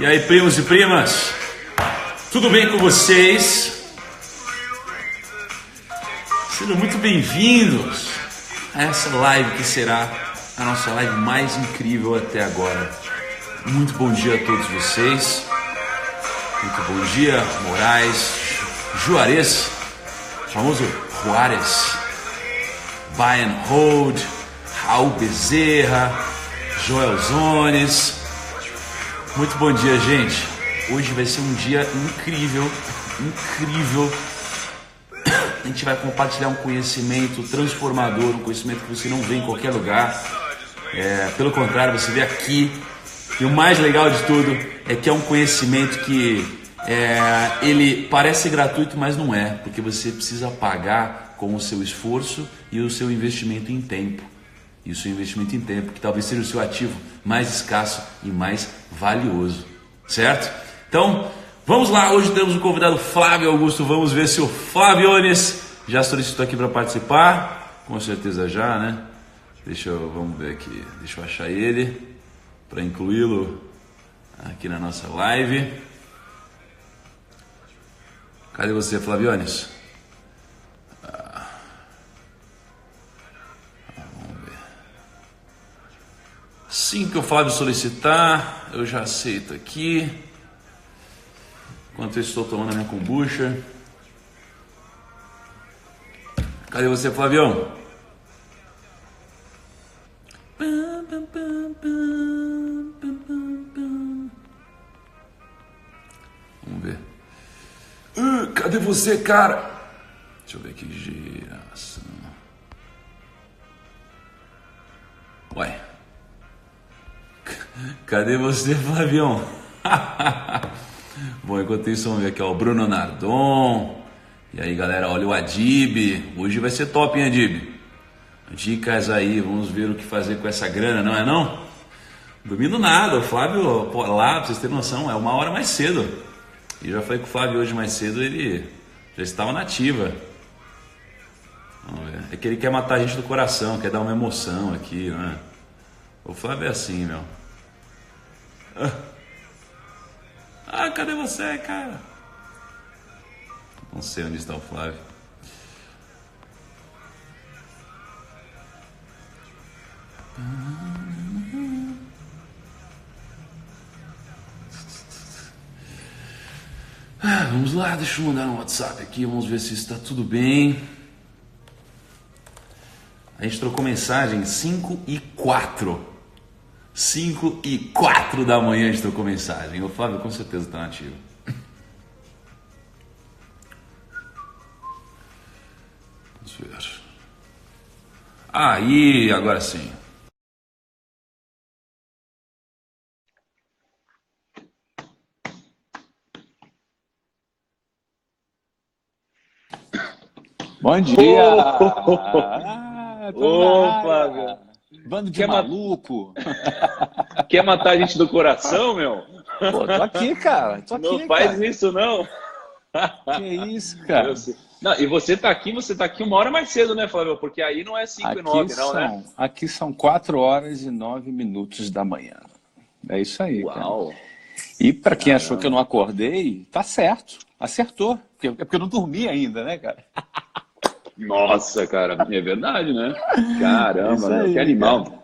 E aí, primos e primas, tudo bem com vocês? Sejam muito bem-vindos a essa live que será a nossa live mais incrível até agora. Muito bom dia a todos vocês. Muito bom dia, Moraes, Juarez, famoso Juarez, Bayern Hold, Raul Bezerra, Joel Zones. Muito bom dia, gente. Hoje vai ser um dia incrível. A gente vai compartilhar um conhecimento transformador, um conhecimento que você não vê em qualquer lugar. Pelo contrário, você vê aqui. E o mais legal de tudo é que é um conhecimento que ele parece gratuito, mas não é, porque você precisa pagar com o seu esforço e o seu investimento em tempo. E o seu investimento em tempo, que talvez seja o seu ativo mais escasso e mais valioso, certo? Então, vamos lá, hoje temos o convidado Flávio Augusto, vamos ver se o Flaviones já solicitou aqui para participar, com certeza já, né? Vamos ver aqui, deixa eu achar ele, para incluí-lo aqui na nossa live. Cadê você, Flaviones? Assim que o Flávio solicitar, eu já aceito aqui. Enquanto eu estou tomando a minha kombucha. Cadê você, Flavião? Vamos ver. Cadê você, cara? Deixa eu ver aqui. Geração. Ué. Cadê você, Flavião? Bom, enquanto isso, vamos ver aqui, ó, o Bruno Nardon. E aí, galera, olha o Adib. Hoje vai ser top, hein, Adib? Dicas aí, vamos ver o que fazer com essa grana, não é não? Dormindo nada, o Flávio, lá, pra vocês terem noção, é 1 hora mais cedo. E já falei com o Flávio hoje mais cedo, ele já estava na ativa. Vamos ver. É que ele quer matar a gente do coração, quer dar uma emoção aqui, né? O Flávio é assim, meu. Cadê você, cara? Não sei onde está o Flávio. Vamos lá, deixa eu mandar no WhatsApp aqui, vamos ver se está tudo bem. A gente trocou mensagem 5h04. 5h04 da manhã a gente trocou mensagem. O Flávio com certeza está nativo. Vamos ver. Aí, agora sim. Bom dia! Ô, Flávio! Bando de maluco! Quer matar a gente do coração, meu? Pô, tô aqui, cara. Não faz isso, não. Que isso, cara? Não, e você tá aqui 1 hora mais cedo, né, Flávio? Porque aí não é 5h09, não, né? Aqui são 4h09 da manhã. É isso aí, Uau. Cara. E para quem achou que eu não acordei, tá certo. Acertou. É porque eu não dormi ainda, né, cara? Nossa, cara, é verdade, né? Caramba, aí, que animal. Cara.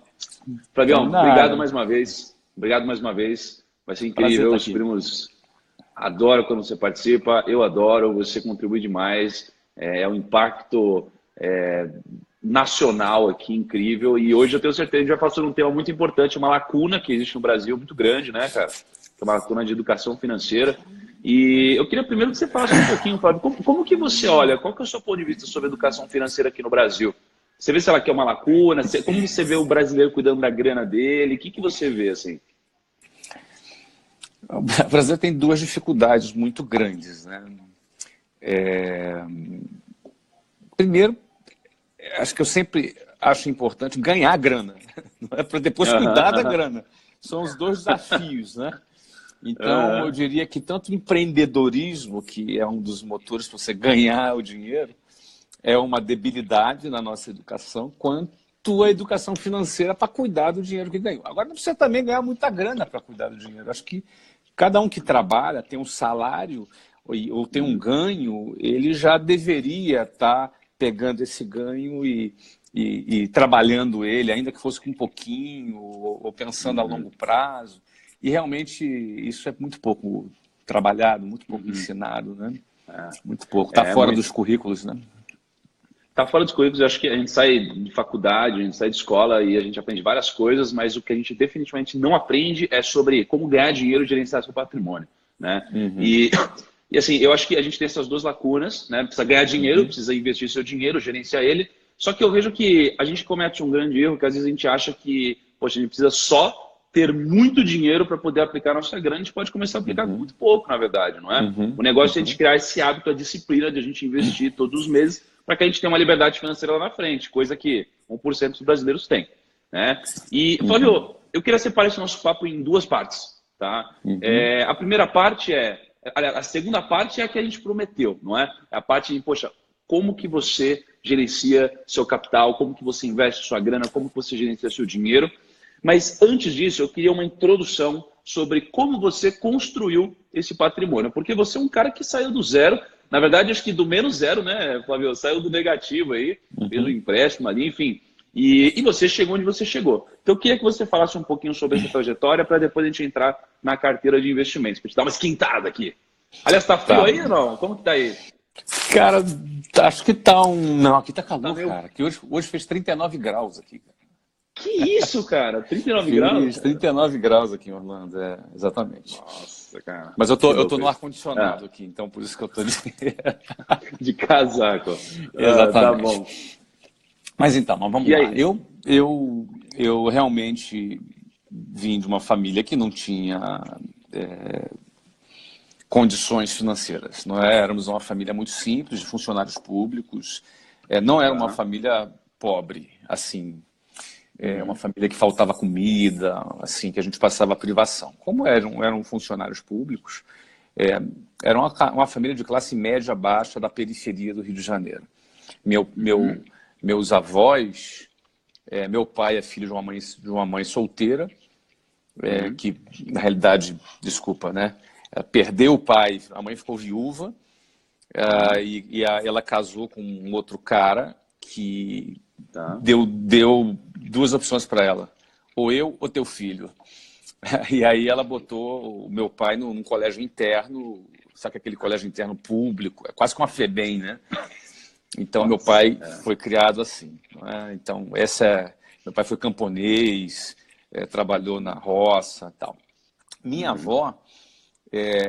Flavião, obrigado mais uma vez. Obrigado mais uma vez. Vai ser incrível. Os primos adoram quando você participa. Eu adoro. Você contribui demais. É um impacto nacional aqui incrível. E hoje eu tenho certeza que a gente vai falar sobre um tema muito importante, uma lacuna que existe no Brasil muito grande, né, cara? Que é uma lacuna de educação financeira. E eu queria primeiro que você falasse um pouquinho, Flávio, como que você olha, qual que é o seu ponto de vista sobre a educação financeira aqui no Brasil? Você vê se ela quer uma lacuna? Como você vê o brasileiro cuidando da grana dele? O que você vê, assim? O Brasil tem 2 dificuldades muito grandes, né? Primeiro, acho que eu sempre acho importante ganhar grana, não é para depois cuidar da grana. São os 2 desafios, né? Então, eu diria que tanto o empreendedorismo, que é um dos motores para você ganhar o dinheiro, é uma debilidade na nossa educação, quanto a educação financeira para cuidar do dinheiro que ganhou. Agora, não precisa também ganhar muita grana para cuidar do dinheiro. Acho que cada um que trabalha tem um salário ou tem um ganho, ele já deveria estar pegando esse ganho e trabalhando ele, ainda que fosse com um pouquinho, ou pensando a longo prazo. E realmente isso é muito pouco trabalhado, muito pouco ensinado, né? Muito pouco. Está fora dos currículos, né? Está fora dos currículos. Eu acho que a gente sai de faculdade, a gente sai de escola e a gente aprende várias coisas, mas o que a gente definitivamente não aprende é sobre como ganhar dinheiro e gerenciar seu patrimônio, né? E assim, eu acho que a gente tem essas duas lacunas, né? Precisa ganhar dinheiro, precisa investir seu dinheiro, gerenciar ele. Só que eu vejo que a gente comete um grande erro, que às vezes a gente acha que, poxa, a gente precisa só ter muito dinheiro para poder aplicar a nossa grana. A gente pode começar a aplicar com muito pouco, na verdade, não é? O negócio é a gente criar esse hábito, a disciplina de a gente investir todos os meses para que a gente tenha uma liberdade financeira lá na frente, coisa que 1% dos brasileiros tem, né? E, Flávio, eu queria separar esse nosso papo em duas partes, tá? A primeira parte a segunda parte é a que a gente prometeu, não é? É a parte de, poxa, como que você gerencia seu capital, como que você investe sua grana, como que você gerencia seu dinheiro. Mas antes disso, eu queria uma introdução sobre como você construiu esse patrimônio. Porque você é um cara que saiu do zero, na verdade, acho que do menos zero, né, Flávio? Saiu do negativo aí, fez um empréstimo ali, enfim. E você chegou onde você chegou. Então, eu queria que você falasse um pouquinho sobre essa trajetória para depois a gente entrar na carteira de investimentos, para te dar uma esquentada aqui. Aliás, tá frio aí ou não? Como que tá aí? Cara, acho que tá um... Não, aqui tá calor, cara. Aqui hoje fez 39 graus aqui, cara. Que isso, cara? 39 graus? 39 graus aqui em Orlando, exatamente. Nossa, cara. Mas eu tô no ar-condicionado aqui, então por isso que eu tô de casaco. Exatamente. Tá bom. Mas então, vamos lá. Aí? Eu realmente vim de uma família que não tinha condições financeiras. Não é? Éramos uma família muito simples, de funcionários públicos. Não era uma família pobre, assim. Uma família que faltava comida, assim, que a gente passava privação. Como eram funcionários públicos, era uma família de classe média baixa da periferia do Rio de Janeiro. Meus avós, meu pai é filho de uma mãe solteira, que, na realidade, desculpa, né? Perdeu o pai, a mãe ficou viúva, ela casou com um outro cara que deu duas opções para ela, ou eu ou teu filho. E aí ela botou o meu pai num colégio interno, sabe aquele colégio interno público, é quase como a FEBEM, né? Então meu pai foi criado assim. Né? Então meu pai foi camponês, trabalhou na roça, tal. Minha avó,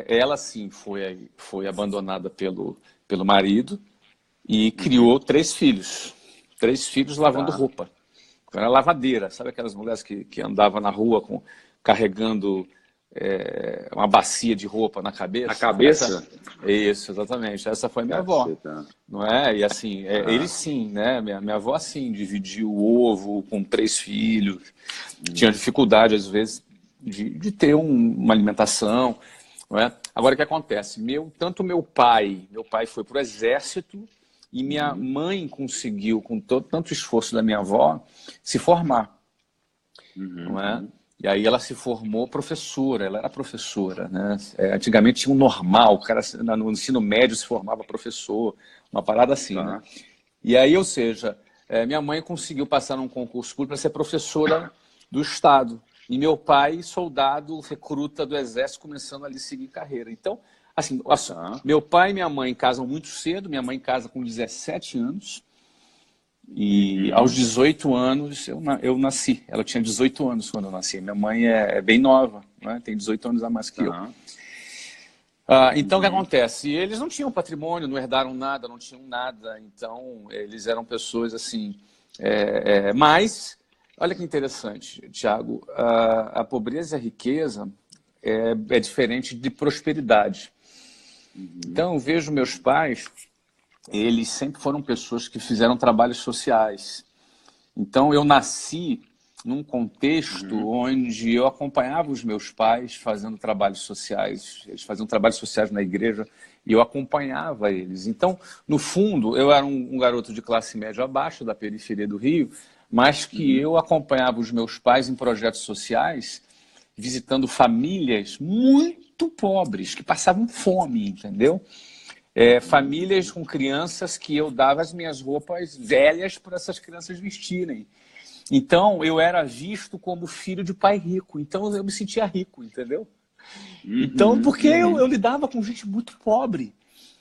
ela sim foi abandonada pelo marido e criou três filhos lavando roupa. Era lavadeira, sabe aquelas mulheres que andavam na rua carregando uma bacia de roupa na cabeça? A cabeça? Isso, exatamente. Essa foi minha avó. Não é? E assim, ele sim, né? Minha avó assim, dividiu o ovo com 3 filhos, tinha dificuldade às vezes de ter uma alimentação. Não é? Agora o que acontece? Tanto meu pai foi para o exército, e minha mãe conseguiu, com tanto esforço da minha avó, se formar. Não é? E aí ela se formou professora, ela era professora. Né? Antigamente tinha um normal, o cara no ensino médio se formava professor, uma parada assim. Né? E aí, ou seja, minha mãe conseguiu passar num concurso público para ser professora do Estado. E meu pai, soldado, recruta do Exército, começando ali a seguir carreira. Então, assim, meu pai e minha mãe casam muito cedo, minha mãe casa com 17 anos, e aos 18 anos eu nasci. Ela tinha 18 anos quando eu nasci. Minha mãe é bem nova, né? Tem 18 anos a mais que eu. Então, o que acontece? Eles não tinham patrimônio, não herdaram nada, não tinham nada. Então, eles eram pessoas assim... Mas, olha que interessante, Thiago, a pobreza e a riqueza é diferente de prosperidade. Então, eu vejo meus pais, eles sempre foram pessoas que fizeram trabalhos sociais. Então, eu nasci num contexto onde eu acompanhava os meus pais fazendo trabalhos sociais. Eles faziam trabalhos sociais na igreja e eu acompanhava eles. Então, no fundo, eu era um garoto de classe média abaixo da periferia do Rio, mas que eu acompanhava os meus pais em projetos sociais visitando famílias muito pobres, que passavam fome, entendeu? Famílias com crianças que eu dava as minhas roupas velhas para essas crianças vestirem. Então, eu era visto como filho de pai rico. Então, eu me sentia rico, entendeu? Então, porque eu lidava com gente muito pobre.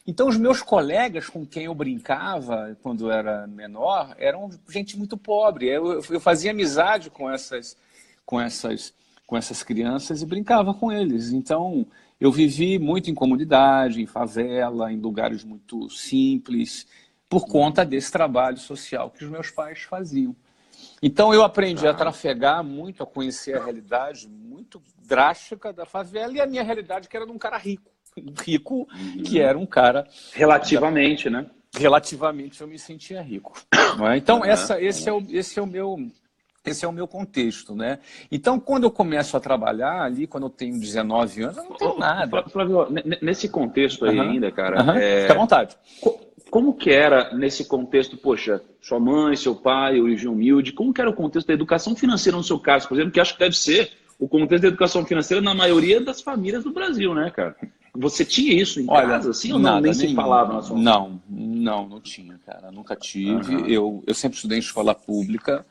Então, os meus colegas com quem eu brincava quando eu era menor eram gente muito pobre. Eu fazia amizade com essas crianças e brincava com eles. Então, eu vivi muito em comunidade, em favela, em lugares muito simples, por conta desse trabalho social que os meus pais faziam. Então, eu aprendi a trafegar muito, a conhecer a realidade muito drástica da favela e a minha realidade, que era de um cara rico. Rico, que era um cara... Relativamente, né? Relativamente, eu me sentia rico. Não é? Então, esse é o meu contexto, né? Então, quando eu começo a trabalhar ali, quando eu tenho 19 anos, eu não tenho nada. Flávio, nesse contexto aí ainda, cara... Fica à vontade. Como que era nesse contexto, poxa, sua mãe, seu pai, origem humilde, como que era o contexto da educação financeira no seu caso, por exemplo, que acho que deve ser o contexto da educação financeira na maioria das famílias do Brasil, né, cara? Você tinha isso em casa, assim, ou não? Nem se falava na sua Não tinha, cara. Nunca tive. Eu sempre estudei em escola pública,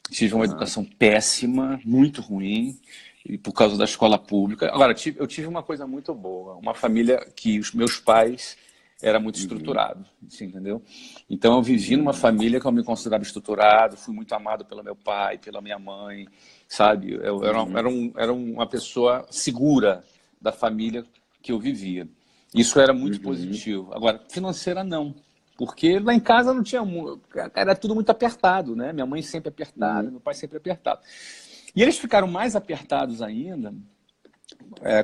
tive uma educação péssima, muito ruim, e por causa da escola pública. Agora, eu tive uma coisa muito boa, uma família que os meus pais era muito estruturado, assim, entendeu? Então eu vivi numa família que eu me considerava estruturado, fui muito amado pelo meu pai, pela minha mãe, sabe? Eu era uma pessoa segura da família que eu vivia. Isso era muito positivo. Agora, financeira não, porque lá em casa não tinha... Era tudo muito apertado, né? Minha mãe sempre apertada, meu pai sempre apertado. E eles ficaram mais apertados ainda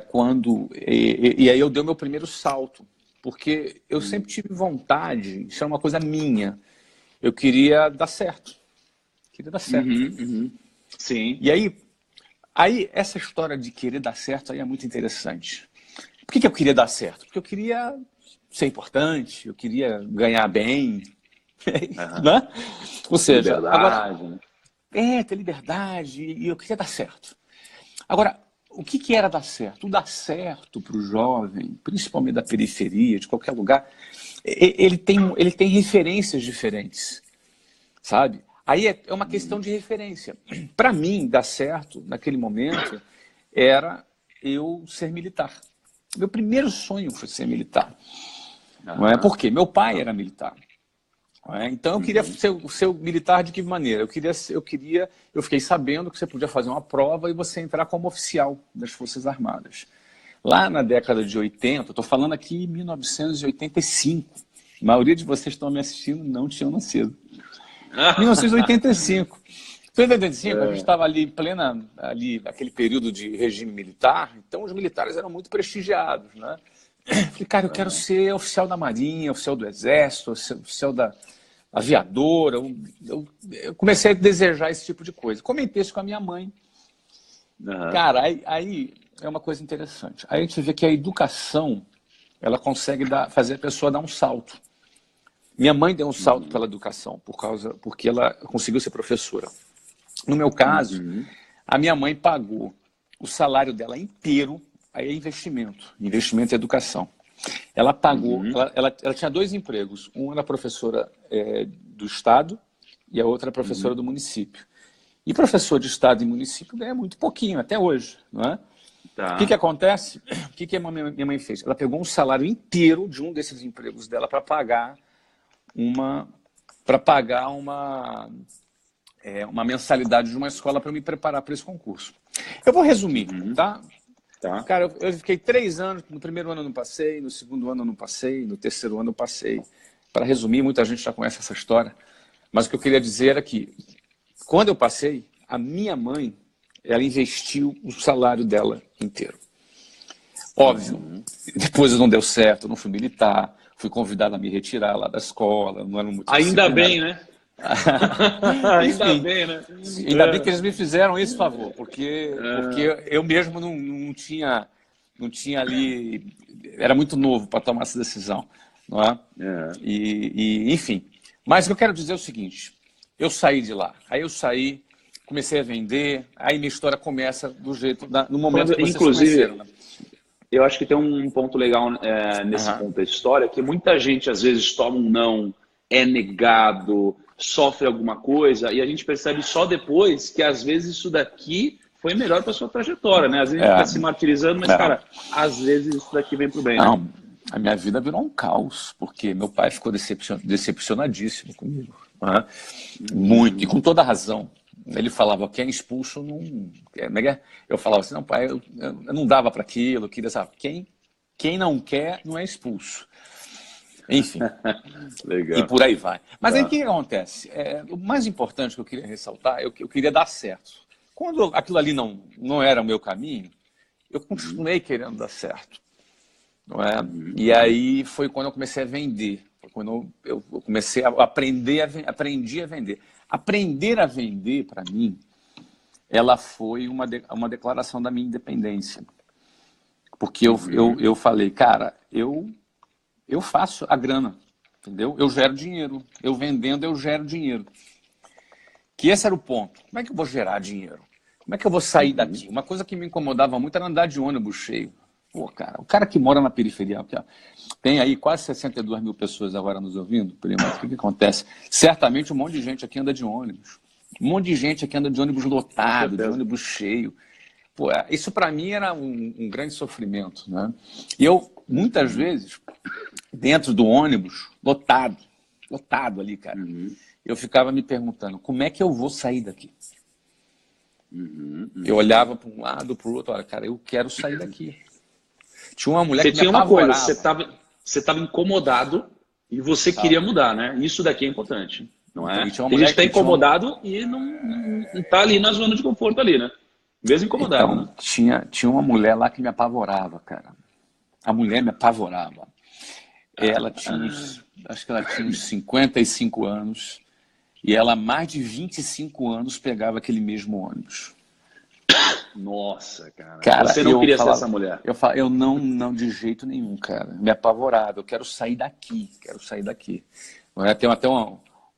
quando... E aí eu dei o meu primeiro salto. Porque eu sempre tive vontade, isso é uma coisa minha, eu queria dar certo. Sim. E aí, essa história de querer dar certo aí é muito interessante. Por que eu queria dar certo? Porque eu queria ser importante, eu queria ganhar bem, né? Ou seja, liberdade, ter liberdade, e eu queria dar certo. Agora, o que era dar certo? O dar certo para o jovem, principalmente da periferia, de qualquer lugar, ele tem referências diferentes, sabe? Aí é uma questão de referência. Para mim, dar certo, naquele momento, era eu ser militar. Meu primeiro sonho foi ser militar. Não é? Por quê? Meu pai era militar. Então eu queria ser militar de que maneira? Eu fiquei sabendo que você podia fazer uma prova e você entrar como oficial das Forças Armadas. Lá na década de 80, estou falando aqui em 1985, a maioria de vocês que estão me assistindo não tinham nascido. 1985. Em 1985, a gente estava ali naquele período de regime militar, então os militares eram muito prestigiados, né? Falei, cara, eu quero ser oficial da Marinha, oficial do Exército, oficial da aviadora. Eu comecei a desejar esse tipo de coisa. Comentei isso com a minha mãe. Cara, aí é uma coisa interessante. Aí a gente vê que a educação, ela consegue fazer a pessoa dar um salto. Minha mãe deu um salto pela educação, porque ela conseguiu ser professora. No meu caso, a minha mãe pagou o salário dela inteiro. Aí é investimento em educação. Ela pagou, ela tinha 2 empregos. Um era professora do Estado e a outra era professora do município. E professor de Estado e município ganha muito pouquinho, até hoje, não é? Tá. O que acontece? O que a minha mãe fez? Ela pegou um salário inteiro de um desses empregos dela para pagar uma mensalidade de uma escola para me preparar para esse concurso. Eu vou resumir, tá? Tá. Cara, eu fiquei 3 anos, no primeiro ano eu não passei, no segundo ano eu não passei, no terceiro ano eu passei. Para resumir, muita gente já conhece essa história, mas o que eu queria dizer é que, quando eu passei, a minha mãe, ela investiu o salário dela inteiro. Óbvio, depois não deu certo, eu não fui militar, fui convidado a me retirar lá da escola, não era muito Ainda bem, né? Ainda bem, né? Ainda bem que eles me fizeram esse favor, porque eu mesmo não tinha ali, era muito novo para tomar essa decisão, não é? Enfim, mas o que eu quero dizer é o seguinte: eu saí de lá, aí eu saí comecei a vender, aí minha história começa do jeito, no momento que vocês inclusive, conheceram, né? Eu acho que tem um ponto legal nesse ponto da história, que muita gente às vezes toma um não, é negado, sofre alguma coisa, e a gente percebe só depois que às vezes isso daqui foi melhor para sua trajetória, né? Às vezes a gente está se martirizando, mas, cara, às vezes isso daqui vem pro bem. Não, né? a minha vida virou um caos, porque meu pai ficou decepcionadíssimo comigo. Né? Muito, e com toda razão. Ele falava, quem é expulso não... Eu falava assim, não, pai, eu não dava para aquilo, eu queria saber. Quem não quer não é expulso. Enfim, Legal. E por aí vai. Mas aí o que acontece? O mais importante que eu queria ressaltar, eu queria dar certo. Quando aquilo ali não era o meu caminho, eu continuei querendo dar certo. Não é? E aí foi quando eu comecei a vender. Foi quando eu comecei a aprendi a vender. Aprender a vender, para mim, ela foi uma declaração da minha independência. Porque eu falei, cara, eu faço a grana, entendeu? Eu gero dinheiro. Eu vendendo, eu gero dinheiro. Que esse era o ponto. Como é que eu vou gerar dinheiro? Como é que eu vou sair daqui? Uma coisa que me incomodava muito era andar de ônibus cheio. Pô, cara, o cara que mora na periferia, tem aí quase 62 mil pessoas agora nos ouvindo, primo, o que acontece? Certamente um monte de gente aqui anda de ônibus. Um monte de gente aqui anda de ônibus lotado, de ônibus cheio. Pô, isso para mim era um grande sofrimento, né? E eu, muitas vezes, dentro do ônibus, lotado ali, cara, eu ficava me perguntando, como é que eu vou sair daqui? Eu olhava para um lado, para o outro, olha, cara, eu quero sair daqui. Tinha uma mulher que me apavorava. Você estava incomodado e você queria mudar, né? Isso daqui é importante, não é? Tem gente que está incomodado e não está ali na zona de conforto ali, né? Mesmo incomodado. Então, né? tinha uma mulher lá que me apavorava, cara. A mulher me apavorava. Acho que ela tinha uns 55 anos e ela há mais de 25 anos pegava aquele mesmo ônibus. Nossa, cara. Você não queria ser essa mulher? Eu não, de jeito nenhum, cara. Me apavorava. Eu quero sair daqui, Tem até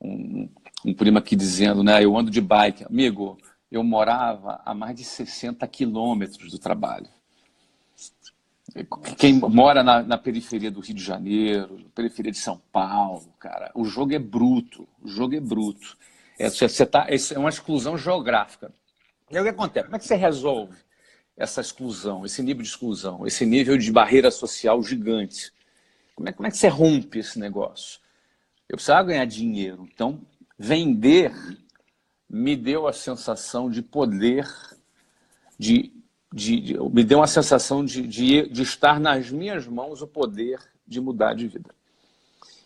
um primo aqui dizendo, né? Eu ando de bike. Amigo, eu morava a mais de 60 quilômetros do trabalho. Quem mora na periferia do Rio de Janeiro, periferia de São Paulo, cara, o jogo é bruto. É uma exclusão geográfica. E aí o que acontece? Como é que você resolve essa exclusão, esse nível de exclusão, esse nível de barreira social gigante? Como é que você rompe esse negócio? Eu precisava ganhar dinheiro. Então, vender me deu a sensação de poder, me deu uma sensação de estar nas minhas mãos o poder de mudar de vida.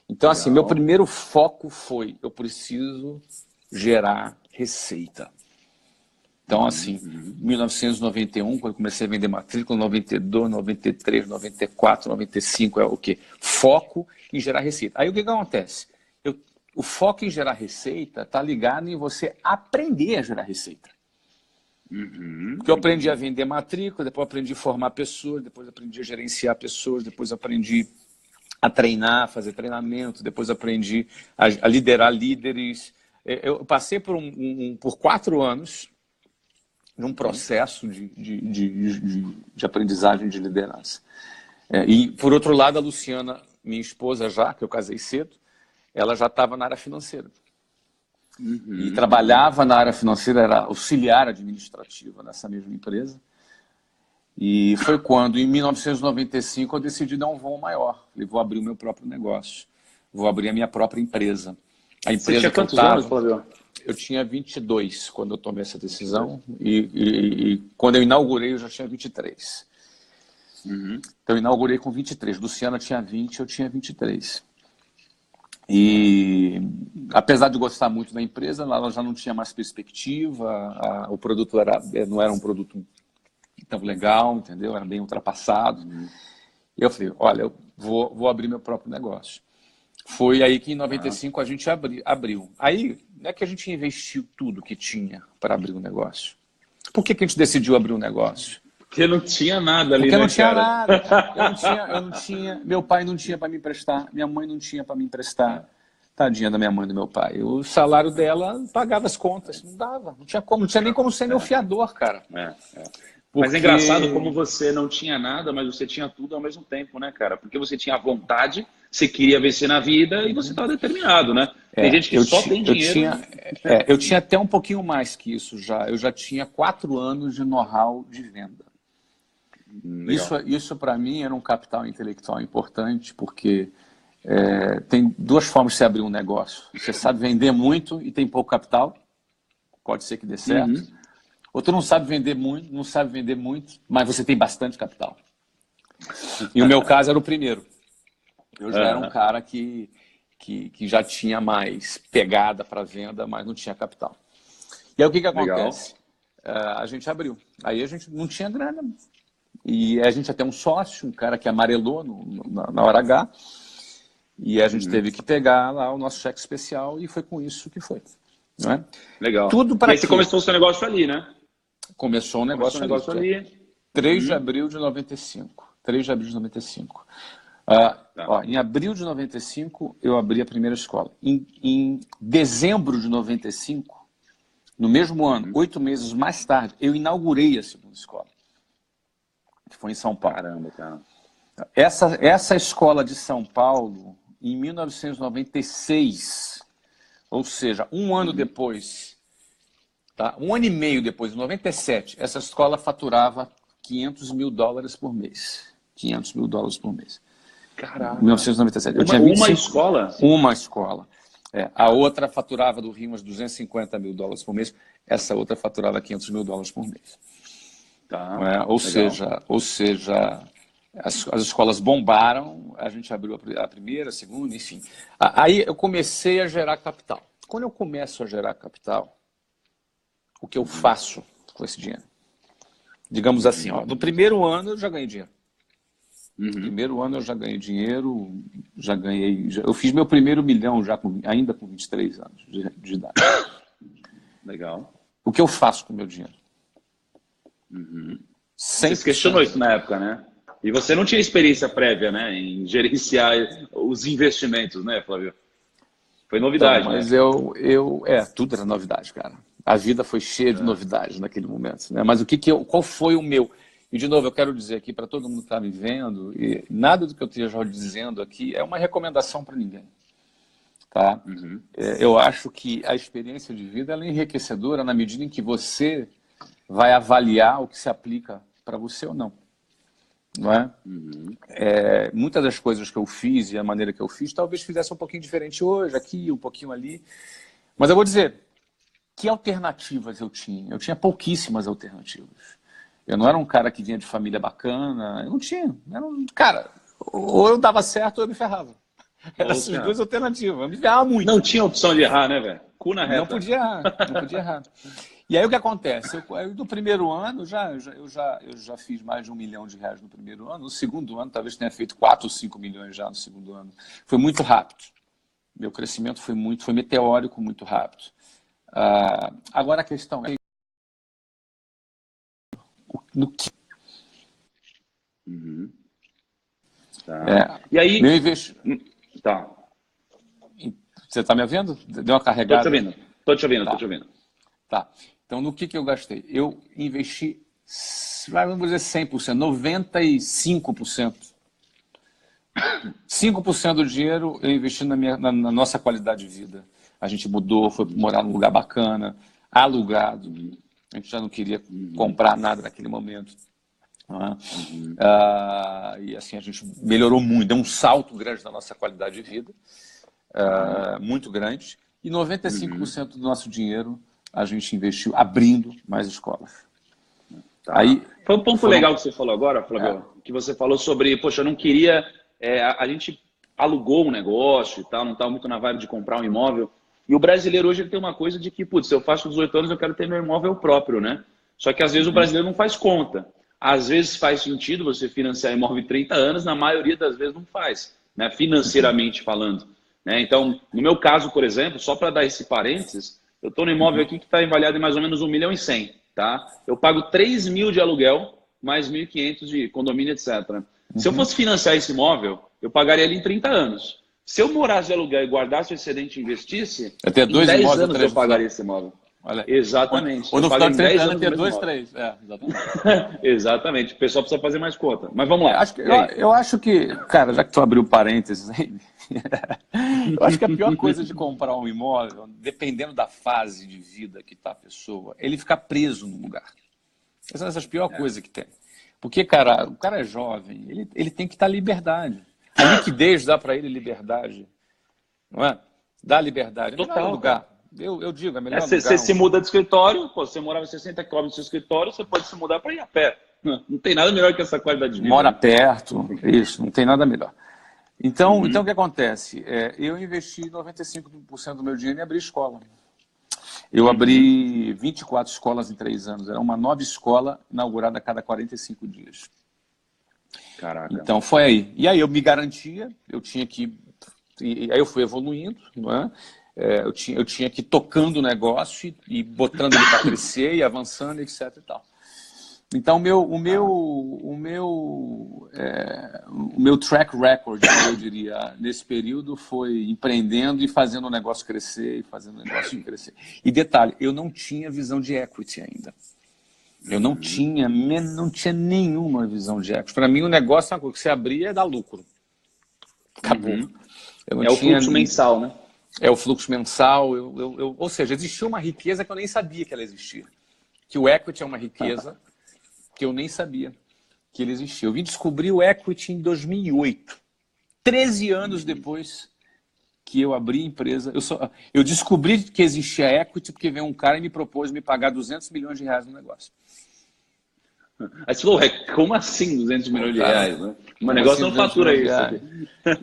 Então, assim, meu primeiro foco foi, eu preciso gerar receita. Então, assim, 1991, quando eu comecei a vender matrícula, 92, 93, 94, 95, é o quê? Foco em gerar receita. Aí o que acontece? O foco em gerar receita está ligado em você aprender a gerar receita. Porque eu aprendi a vender matrícula, depois aprendi a formar pessoas, depois aprendi a gerenciar pessoas, depois aprendi a treinar, fazer treinamento, depois aprendi a liderar líderes. Eu passei por 4 anos num processo de aprendizagem de liderança. E, por outro lado, a Luciana, minha esposa já, que eu casei cedo, ela já estava na área financeira. E trabalhava na área financeira, era auxiliar administrativa nessa mesma empresa. E foi quando, em 1995, eu decidi dar um voo maior. Falei, vou abrir o meu próprio negócio. Vou abrir a minha própria empresa. A empresa Você tinha quantos anos, Flávio? Eu tinha 22 quando eu tomei essa decisão. E quando eu inaugurei, eu já tinha 23. Então, eu inaugurei com 23. Luciana tinha 20, eu tinha 23. E, apesar de gostar muito da empresa, ela já não tinha mais perspectiva, o produto não era um produto tão legal, entendeu? Era bem ultrapassado. E eu falei, olha, eu vou abrir meu próprio negócio. Foi aí que em 95 a gente abriu. Aí, não é que a gente investiu tudo que tinha para abrir o negócio. Por que a gente decidiu abrir um negócio? Porque não tinha nada ali, Porque né, não tinha cara? nada. Eu não tinha, meu pai não tinha para me emprestar, minha mãe não tinha para me emprestar. tadinha da minha mãe e do meu pai. O salário dela pagava as contas, não dava, não tinha como, não tinha nem como ser meu fiador, cara. Mas é engraçado como você não tinha nada, mas você tinha tudo ao mesmo tempo, né, cara? Porque você tinha vontade, você queria vencer na vida e você estava determinado, né? Tem gente que só tem dinheiro. Eu tinha até um pouquinho mais que isso já. Eu já tinha 4 anos de know-how de venda. Isso para mim era um capital intelectual importante, porque tem 2 formas de você abrir um negócio. Você sabe vender muito e tem pouco capital, pode ser que dê certo. Ou tu não sabe vender muito, mas você tem bastante capital. E o meu caso era o primeiro. Eu já era um cara que já tinha mais pegada para venda, mas não tinha capital. E aí o que acontece? A gente abriu. Aí a gente não tinha grana. E a gente até um sócio, um cara que amarelou na hora H. E a gente teve que pegar lá o nosso cheque especial e foi com isso que foi. Não é? Legal. Tudo para e aí você começou o seu negócio ali, né? Começou o negócio ali. 3 de abril de 95. 3 de abril de 95. Em abril de 95, eu abri a primeira escola. Em dezembro de 95, no mesmo ano, 8 meses mais tarde, eu inaugurei a segunda escola, que foi em São Paulo. Caramba, cara. Essa escola de São Paulo, em 1996, ou seja, um ano depois, tá? 1 ano e meio depois, em 97, essa escola faturava $500 mil por mês. $500 mil por mês. Caraca. 1997. Eu tinha uma escola? Uma escola. A outra faturava do Rio uns $250 mil por mês. Essa outra faturava $500 mil por mês. Ou seja, as escolas bombaram, a gente abriu a primeira, a segunda, enfim. Aí eu comecei a gerar capital. Quando eu começo a gerar capital, o que eu faço com esse dinheiro? Digamos assim, no primeiro ano eu já ganhei dinheiro. No primeiro ano eu já ganhei dinheiro, eu fiz meu primeiro milhão já ainda com 23 anos de idade. Legal. O que eu faço com o meu dinheiro? Você questionou isso na época, né? E você não tinha experiência prévia, né, em gerenciar os investimentos, né, Flávio? Foi novidade, então, mas né? Tudo era novidade, cara. A vida foi cheia de novidades naquele momento, né? Mas qual foi o meu? E, de novo, eu quero dizer aqui para todo mundo que está me vendo, e nada do que eu esteja dizendo aqui é uma recomendação para ninguém. Tá? Eu acho que a experiência de vida ela é enriquecedora na medida em que você vai avaliar o que se aplica para você ou não. Não é? Muitas das coisas que eu fiz e a maneira que eu fiz, talvez fizesse um pouquinho diferente hoje, aqui, um pouquinho ali. Mas eu vou dizer, que alternativas eu tinha? Eu tinha pouquíssimas alternativas. Eu não era um cara que vinha de família bacana, eu não tinha. Cara, ou eu dava certo ou eu me ferrava. Eram essas 2 alternativas, eu me ferrava muito. Não tinha opção de errar, né, velho? Cu na reta. Não podia errar. E aí o que acontece? No primeiro ano, eu já fiz mais de R$1 milhão no primeiro ano. No segundo ano, talvez tenha feito 4 ou 5 milhões já no segundo ano. Foi muito rápido. Meu crescimento foi meteórico, muito rápido. Agora a questão é no que... E aí... Meu investimento... Tá. Você está me ouvindo? Deu uma carregada? Tô te ouvindo. Tá. Então, no que eu gastei? Eu investi, vamos dizer 100%, 95%. 5% do dinheiro eu investi na nossa qualidade de vida. A gente mudou, foi morar num lugar bacana, alugado. A gente já não queria comprar nada naquele momento. E assim, a gente melhorou muito, deu um salto grande na nossa qualidade de vida, muito grande. E 95% do nosso dinheiro a gente investiu abrindo mais escolas. Aí, foi um ponto legal que você falou agora, Flávio, que você falou sobre, poxa, eu não queria... a gente alugou um negócio e tal, não estava muito na vibe de comprar um imóvel. E o brasileiro hoje ele tem uma coisa de que, putz, se eu faço 18 anos, eu quero ter meu imóvel próprio, né? Só que às vezes o brasileiro não faz conta. Às vezes faz sentido você financiar imóvel em 30 anos, na maioria das vezes não faz, né? Financeiramente falando. Né? Então, no meu caso, por exemplo, só para dar esse parênteses, eu estou no imóvel aqui que está avaliado em mais ou menos 1,1 milhão. Tá? Eu pago 3 mil de aluguel, mais 1.500 de condomínio, etc. Se eu fosse financiar esse imóvel, eu pagaria ele em 30 anos. Se eu morasse de aluguel e guardasse o excedente e investisse, Até em 10 anos eu pagaria esse imóvel. Olha, Exatamente. ou no final de 30 anos ter 2, imóvel. 3. Exatamente. Exatamente. O pessoal precisa fazer mais conta. Mas vamos lá. Eu acho que, cara, já que tu abriu parênteses aí, eu acho que a pior coisa de comprar um imóvel, dependendo da fase de vida que está a pessoa, ele ficar preso no lugar. Essa é a pior coisa que tem. Porque, cara, o cara é jovem, ele tem que estar liberdade. A liquidez dá para ele liberdade, não é? Dá liberdade. É o melhor lugar. Eu digo, é melhor lugar. Você se muda de escritório, pô, você morava 60 quilômetros do seu escritório, você pode se mudar para ir a pé. Não tem nada melhor que essa qualidade de vida. Mora perto, isso, não tem nada melhor. Então o que acontece? Eu investi 95% do meu dinheiro em abrir escola. Eu abri 24 escolas em 3 anos. Era uma nova escola inaugurada a cada 45 dias. Caraca. Então foi aí. E aí eu me garantia, eu tinha que... E aí eu fui evoluindo, não é? Eu tinha que ir tocando o negócio e botando ele para crescer e avançando, etc. E tal. Então, o meu track record, eu diria, nesse período foi empreendendo e fazendo o negócio crescer, E detalhe, eu não tinha visão de equity ainda. Eu não tinha nenhuma visão de equity. Para mim, o negócio que você abria é dar lucro. Acabou. O fluxo mensal, né? É o fluxo mensal. Ou seja, existia uma riqueza que eu nem sabia que ela existia. Que o equity é uma riqueza que eu nem sabia que ele existia. Eu vim descobrir o equity em 2008. 13 anos depois que eu abri a empresa. Eu descobri que existia equity porque veio um cara e me propôs me pagar 200 milhões de reais no negócio. Aí você falou, como assim 200 milhões de reais? Né? O negócio não fatura isso.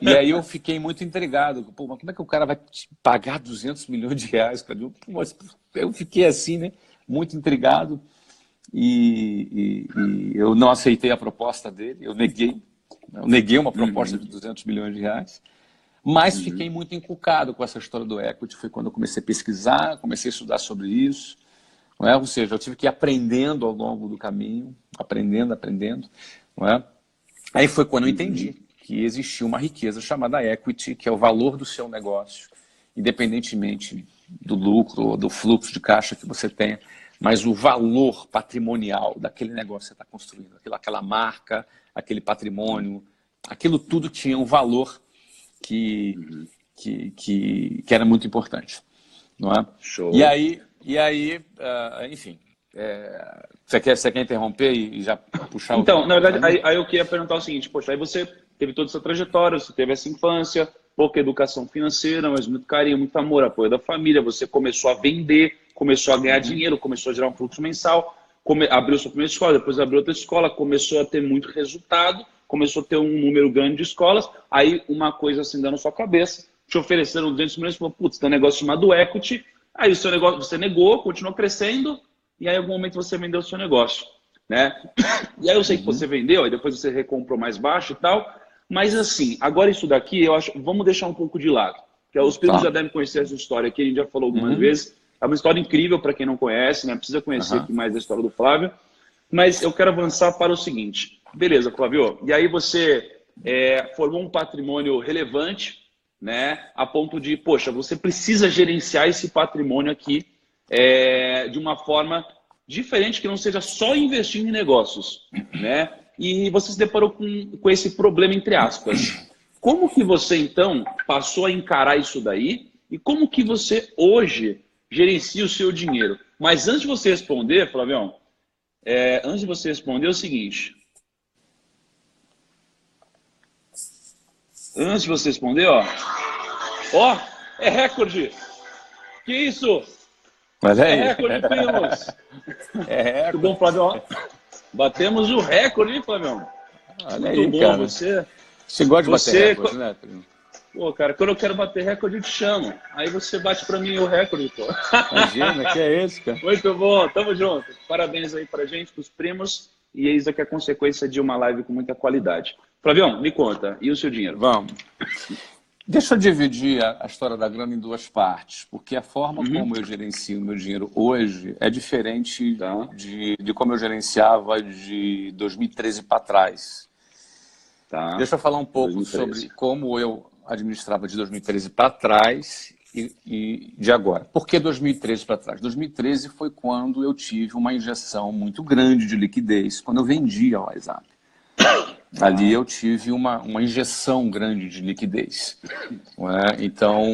E aí eu fiquei muito intrigado. Pô, mas como é que o cara vai te pagar 200 milhões de reais? Eu fiquei assim, né? Muito intrigado. E eu não aceitei a proposta dele. Eu neguei uma proposta de 200 milhões de reais. Mas fiquei muito encucado com essa história do equity. Foi quando eu comecei a pesquisar, comecei a estudar sobre isso. Não é? Ou seja, eu tive que ir aprendendo ao longo do caminho, aprendendo. Não é? Aí foi quando eu entendi que existia uma riqueza chamada equity, que é o valor do seu negócio, independentemente do lucro ou do fluxo de caixa que você tenha, mas o valor patrimonial daquele negócio que você está construindo, aquela marca, aquele patrimônio, aquilo tudo tinha um valor que era muito importante. Não é? Show. E aí, enfim, você quer interromper e já puxar Então, na verdade, aí eu queria perguntar o seguinte, poxa, aí você teve toda essa trajetória, você teve essa infância, pouca educação financeira, mas muito carinho, muito amor, apoio da família, você começou a vender, começou a ganhar dinheiro, começou a gerar um fluxo mensal, abriu sua primeira escola, depois abriu outra escola, começou a ter muito resultado, começou a ter um número grande de escolas, aí uma coisa assim dando na sua cabeça, te ofereceram 200 milhões, falou, putz, tem um negócio chamado equity, aí o seu negócio, você negou, continuou crescendo, e aí em algum momento você vendeu o seu negócio, né? E aí eu sei que você vendeu, aí depois você recomprou mais baixo e tal, mas assim, agora isso daqui, eu acho, vamos deixar um pouco de lado, porque os primos já devem conhecer essa história aqui, a gente já falou algumas vezes, é uma história incrível para quem não conhece, né? Precisa conhecer aqui mais a história do Flávio, mas eu quero avançar para o seguinte, beleza, Flávio, e aí você formou um patrimônio relevante, né? A ponto de, poxa, você precisa gerenciar esse patrimônio aqui de uma forma diferente, que não seja só investindo em negócios, né? E você se deparou com esse problema, entre aspas. Como que você, então, passou a encarar isso daí? E como que você, hoje, gerencia o seu dinheiro? Mas antes de você responder, Flavião, antes de você responder, é o seguinte. Antes de você responder, ó, é recorde! Que isso? Mas é recorde, primos! É recorde. Tudo bom, Flavião? Batemos o recorde, hein, Flavião? Olha muito aí, bom, cara. Você gosta de bater recorde, né? Pô, cara, quando eu quero bater recorde, eu te chamo. Aí você bate pra mim o recorde, pô. Imagina, que é esse, cara? Muito bom, tamo junto. Parabéns aí pra gente, pros primos. E eis aqui a consequência de uma live com muita qualidade. Flavião, me conta, e o seu dinheiro? Vamos. Deixa eu dividir a história da grana em duas partes, porque a forma como eu gerencio o meu dinheiro hoje é diferente de como eu gerenciava de 2013 para trás. Deixa eu falar um pouco 2013. sobre como eu administrava de 2013 para trás e de agora. Por que 2013 para trás? 2013 foi quando eu tive uma injeção muito grande de liquidez, quando eu vendi a WhatsApp. Ali eu tive uma injeção grande de liquidez. Não é? Então,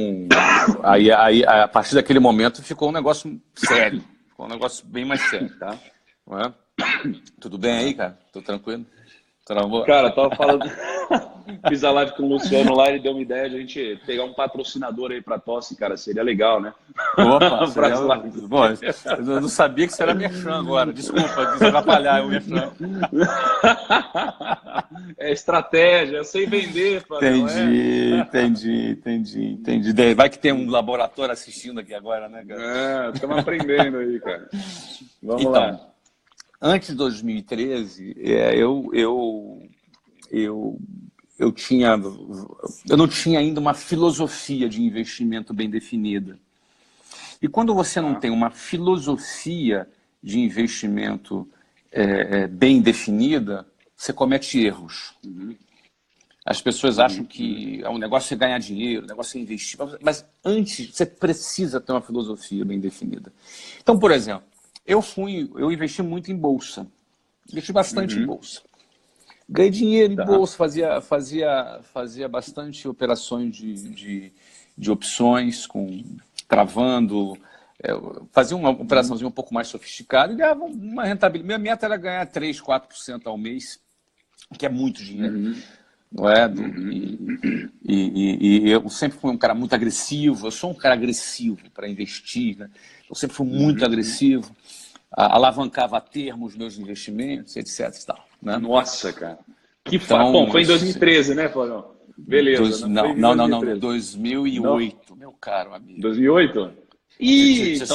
aí, a partir daquele momento ficou um negócio sério. Ficou um negócio bem mais sério, tá? Não é? Tudo bem aí, cara? Tô tranquilo? Cara, eu tava falando... Fiz a live com o Luciano lá, ele deu uma ideia de a gente pegar um patrocinador aí pra Tosse, cara. Seria legal, né? Opa, bom, eu não sabia que você era merchan agora. Desculpa, desatrapalhar o merchan. É estratégia, eu sei vender, Flávio. Entendi. Vai que tem um laboratório assistindo aqui agora, né, cara? Estamos aprendendo aí, cara. Vamos lá. Antes de 2013, eu não tinha ainda uma filosofia de investimento bem definida. E quando você não tem uma filosofia de investimento bem definida, você comete erros. As pessoas acham que o negócio é ganhar dinheiro, o negócio é investir. Mas antes, você precisa ter uma filosofia bem definida. Então, por exemplo, eu investi muito em bolsa. Investi bastante em bolsa. Ganhei dinheiro em bolsa, fazia bastante operações de opções, travando, fazia uma operaçãozinha um pouco mais sofisticada e ganhava uma rentabilidade. Minha meta era ganhar 3%, 4% ao mês, que é muito dinheiro. Não é? E eu sempre fui um cara muito agressivo, eu sou um cara agressivo para investir, né? Eu sempre fui muito agressivo, alavancava a termo os meus investimentos, etc. E tal, né? Nossa, cara. Bom, foi em 2013, né, Flávio? Beleza. Não, 2008, meu caro amigo. 2008? Te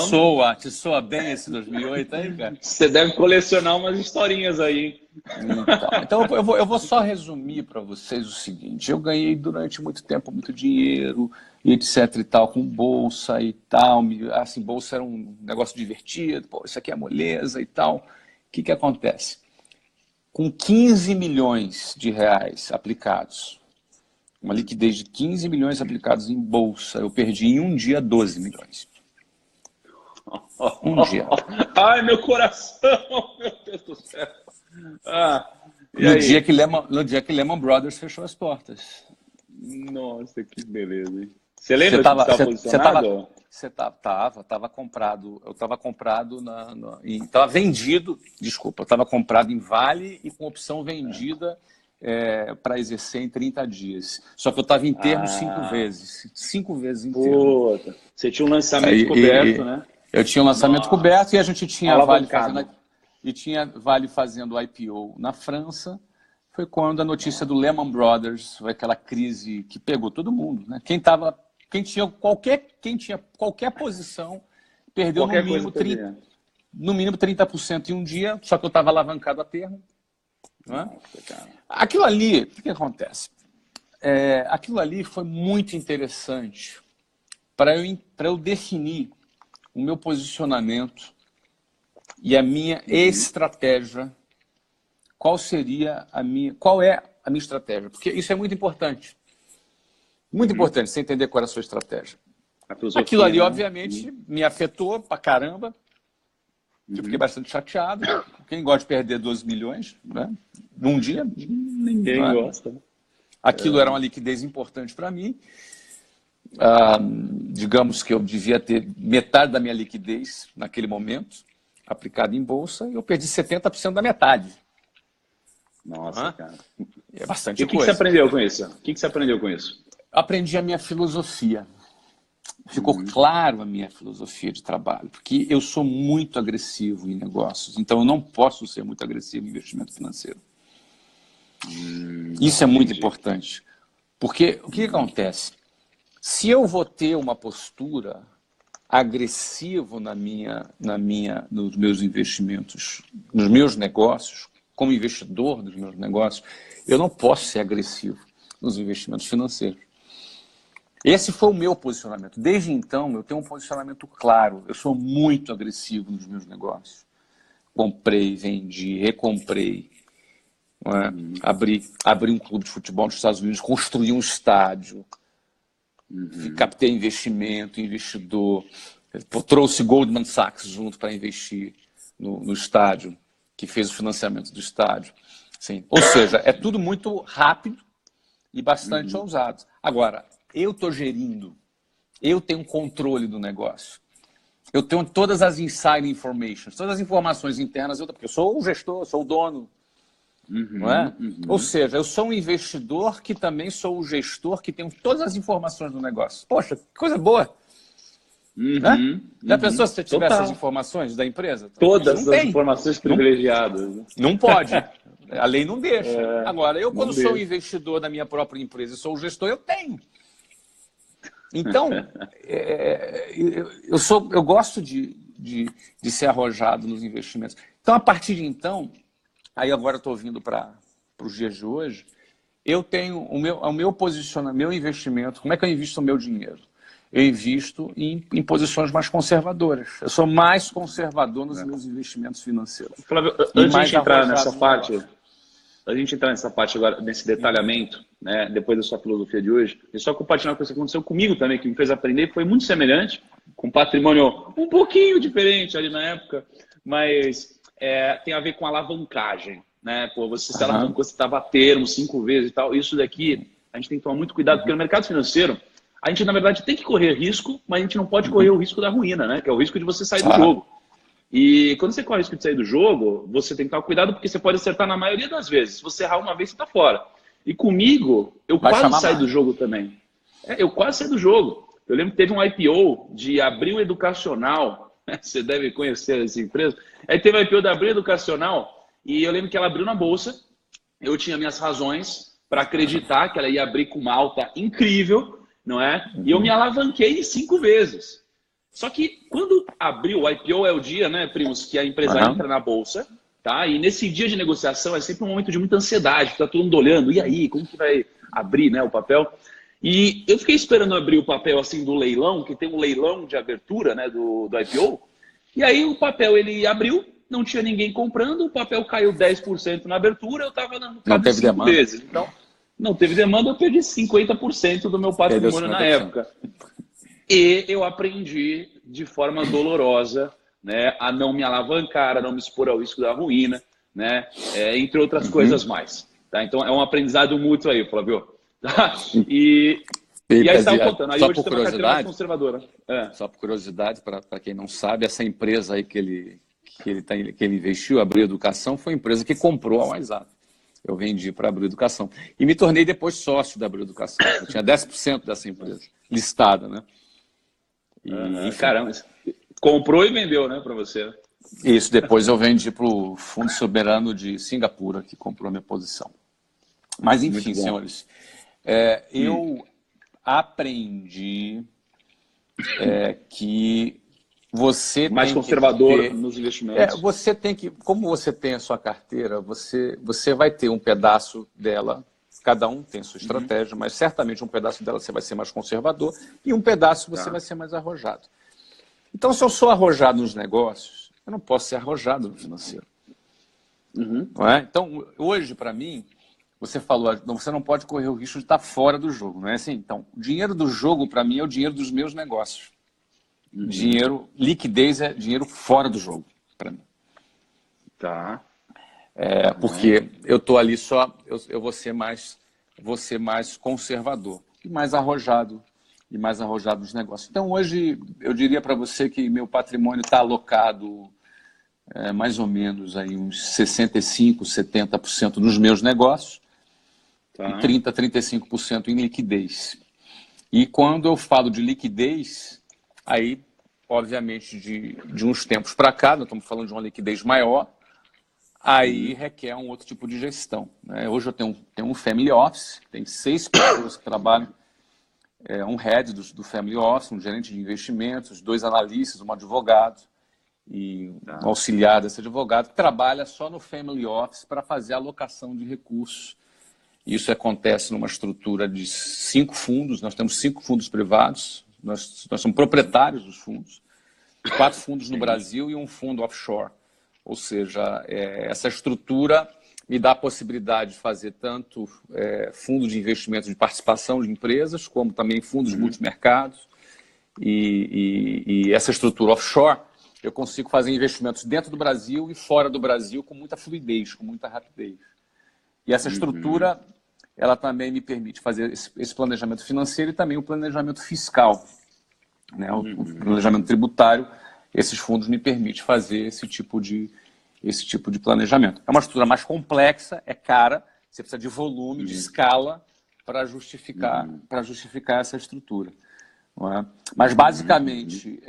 soa bem esse 2008 aí, cara? Você deve colecionar umas historinhas aí. Então eu vou só resumir para vocês o seguinte. Eu ganhei durante muito tempo muito dinheiro, e etc e tal, com bolsa e tal. Assim, bolsa era um negócio divertido. Pô, isso aqui é moleza e tal. O que acontece? Com 15 milhões de reais aplicados, uma liquidez de 15 milhões aplicados em bolsa, eu perdi em um dia 12 milhões. Um dia. Ai, meu coração, meu Deus do céu. No dia que Lehman Brothers fechou as portas. Nossa, que beleza, hein? Você lembra que você estava posicionado? Estava comprado. Eu estava comprado estava vendido, desculpa, eu estava comprado em Vale e com opção vendida para exercer em 30 dias. Só que eu estava em termo 5 vezes. 5 vezes em termo. Você tinha um lançamento coberto, né? Eu tinha um lançamento coberto e a gente tinha Vale fazendo IPO na França. Foi quando a notícia do Lehman Brothers, foi aquela crise que pegou todo mundo, né? Quem tinha qualquer posição perdeu no mínimo 30% em um dia, só que eu estava alavancado a termo. Né? Aquilo ali, o que acontece? Aquilo ali foi muito interessante para eu definir o meu posicionamento e a minha estratégia. Qual é a minha estratégia? Porque isso é muito importante. Muito importante você entender qual era a sua estratégia. Aquilo ali, obviamente, me afetou pra caramba. Eu fiquei bastante chateado. Quem gosta de perder 12 milhões, né? Num dia? Ninguém gosta. Aquilo era uma liquidez importante para mim. Digamos que eu devia ter metade da minha liquidez naquele momento, aplicada em bolsa, e eu perdi 70% da metade. Nossa, cara. É bastante coisa. E o que você aprendeu com isso? O que você aprendeu com isso? Aprendi a minha filosofia. Ficou claro a minha filosofia de trabalho, porque eu sou muito agressivo em negócios, então eu não posso ser muito agressivo em investimento financeiro. Isso é muito importante, porque o que acontece? Se eu vou ter uma postura agressiva nos meus investimentos, nos meus negócios, como investidor dos meus negócios, eu não posso ser agressivo nos investimentos financeiros. Esse foi o meu posicionamento. Desde então, eu tenho um posicionamento claro. Eu sou muito agressivo nos meus negócios. Comprei, vendi, recomprei. Abri um clube de futebol nos Estados Unidos, construí um estádio. captei investimento, investidor, trouxe Goldman Sachs junto para investir no estádio, que fez o financiamento do estádio. Sim. Ou seja, é tudo muito rápido e bastante ousado. Agora, eu estou gerindo, eu tenho controle do negócio. Eu tenho todas as inside informations, todas as informações internas, porque eu sou o gestor, eu sou o dono. Não é? Ou seja, eu sou um investidor que também sou o gestor que tem todas as informações do negócio. Poxa, que coisa boa! Né? Já pensou se você tivesse as informações da empresa? Todas as informações privilegiadas. Não pode. A lei não deixa. Agora, eu quando sou investidor da minha própria empresa e sou o gestor, eu tenho. Então, eu gosto de ser arrojado nos investimentos. Então, a partir de então, aí agora estou vindo para os dias de hoje, eu tenho o meu posicionamento, meu investimento, como é que eu invisto o meu dinheiro? Eu invisto em posições mais conservadoras. Eu sou mais conservador nos meus investimentos financeiros. Flávio, antes de entrar nessa parte, a gente entrar nessa parte agora, nesse detalhamento, né, depois da sua filosofia de hoje, eu só compartilhar uma coisa que aconteceu comigo também, que me fez aprender, foi muito semelhante, com patrimônio um pouquinho diferente ali na época, mas tem a ver com alavancagem. Né? Pô, você se alavancou, você estava a termo 5 vezes e tal. Isso daqui, a gente tem que tomar muito cuidado, porque no mercado financeiro, a gente, na verdade, tem que correr risco, mas a gente não pode correr o risco da ruína, né? Que é o risco de você sair do jogo. E quando você corre o risco de sair do jogo, você tem que tomar cuidado, porque você pode acertar na maioria das vezes. Se você errar uma vez, você está fora. E comigo, eu quase saí do jogo também. Eu quase saí do jogo. Eu lembro que teve um IPO de Abril Educacional, você deve conhecer essa empresa. Aí teve o IPO da Abril Educacional, e eu lembro que ela abriu na bolsa. Eu tinha minhas razões para acreditar que ela ia abrir com uma alta incrível, não é? E eu me alavanquei 5 vezes. Só que quando abriu, o IPO é o dia, né, primos, que a empresa entra na bolsa, tá? E nesse dia de negociação é sempre um momento de muita ansiedade, tá todo mundo olhando, e aí, como que vai abrir, né, o papel? E eu fiquei esperando abrir o papel assim do leilão, que tem um leilão de abertura, né, do IPO. E aí o papel ele abriu, não tinha ninguém comprando, o papel caiu 10% na abertura, eu estava na não 5 vezes. Então, não teve demanda, eu perdi 50% do meu patrimônio na época. E eu aprendi de forma dolorosa, né, a não me alavancar, a não me expor ao risco da ruína, né, entre outras coisas mais. Tá? Então é um aprendizado mútuo aí, Flávio. Tá? E aí você estava contando, aí hoje tem uma carteira mais conservadora. Só por curiosidade, para quem não sabe, essa empresa aí que ele investiu, a Abril Educação, foi a empresa que comprou a WhatsApp. Eu vendi para a Abril Educação. E me tornei depois sócio da Abril Educação. Eu tinha 10% dessa empresa, listada, né? E, caramba, comprou e vendeu, né, para você? Isso, depois eu vendi para o Fundo Soberano de Singapura, que comprou minha posição. Mas, enfim, senhores, eu aprendi que você mais conservador nos investimentos. Você tem que, como você tem a sua carteira, você vai ter um pedaço dela. Cada um tem sua estratégia, mas certamente um pedaço dela você vai ser mais conservador e um pedaço você vai ser mais arrojado. Então, se eu sou arrojado nos negócios, eu não posso ser arrojado no financeiro. Não é? Então, hoje, para mim, você falou, você não pode correr o risco de estar fora do jogo, não é assim? Então, o dinheiro do jogo, para mim, é o dinheiro dos meus negócios. Dinheiro, liquidez é dinheiro fora do jogo, para mim. Tá. Porque eu estou ali só, eu vou ser mais conservador e mais arrojado nos negócios. Então, hoje, eu diria para você que meu patrimônio está alocado mais ou menos aí uns 65%, 70% nos meus negócios e 30%, 35% em liquidez. E quando eu falo de liquidez, aí, obviamente, de uns tempos para cá, nós estamos falando de uma liquidez maior, aí requer um outro tipo de gestão. Né? Hoje eu tenho um family office, tem 6 pessoas que trabalham, um head do family office, um gerente de investimentos, 2 analistas, um advogado e um auxiliar desse advogado que trabalha só no family office para fazer a alocação de recursos. Isso acontece numa estrutura de 5 fundos, nós temos 5 fundos privados, nós somos proprietários dos fundos, 4 fundos no Brasil e um fundo offshore. Ou seja, essa estrutura me dá a possibilidade de fazer tanto fundo de investimento de participação de empresas, como também fundos multimercados. E essa estrutura offshore, eu consigo fazer investimentos dentro do Brasil e fora do Brasil com muita fluidez, com muita rapidez. E essa estrutura, ela também me permite fazer esse planejamento financeiro e também o planejamento fiscal, né? O planejamento tributário. Esses fundos me permitem fazer esse tipo de planejamento. É uma estrutura mais complexa, é cara, você precisa de volume, de escala para justificar essa estrutura. Não é? Mas, basicamente,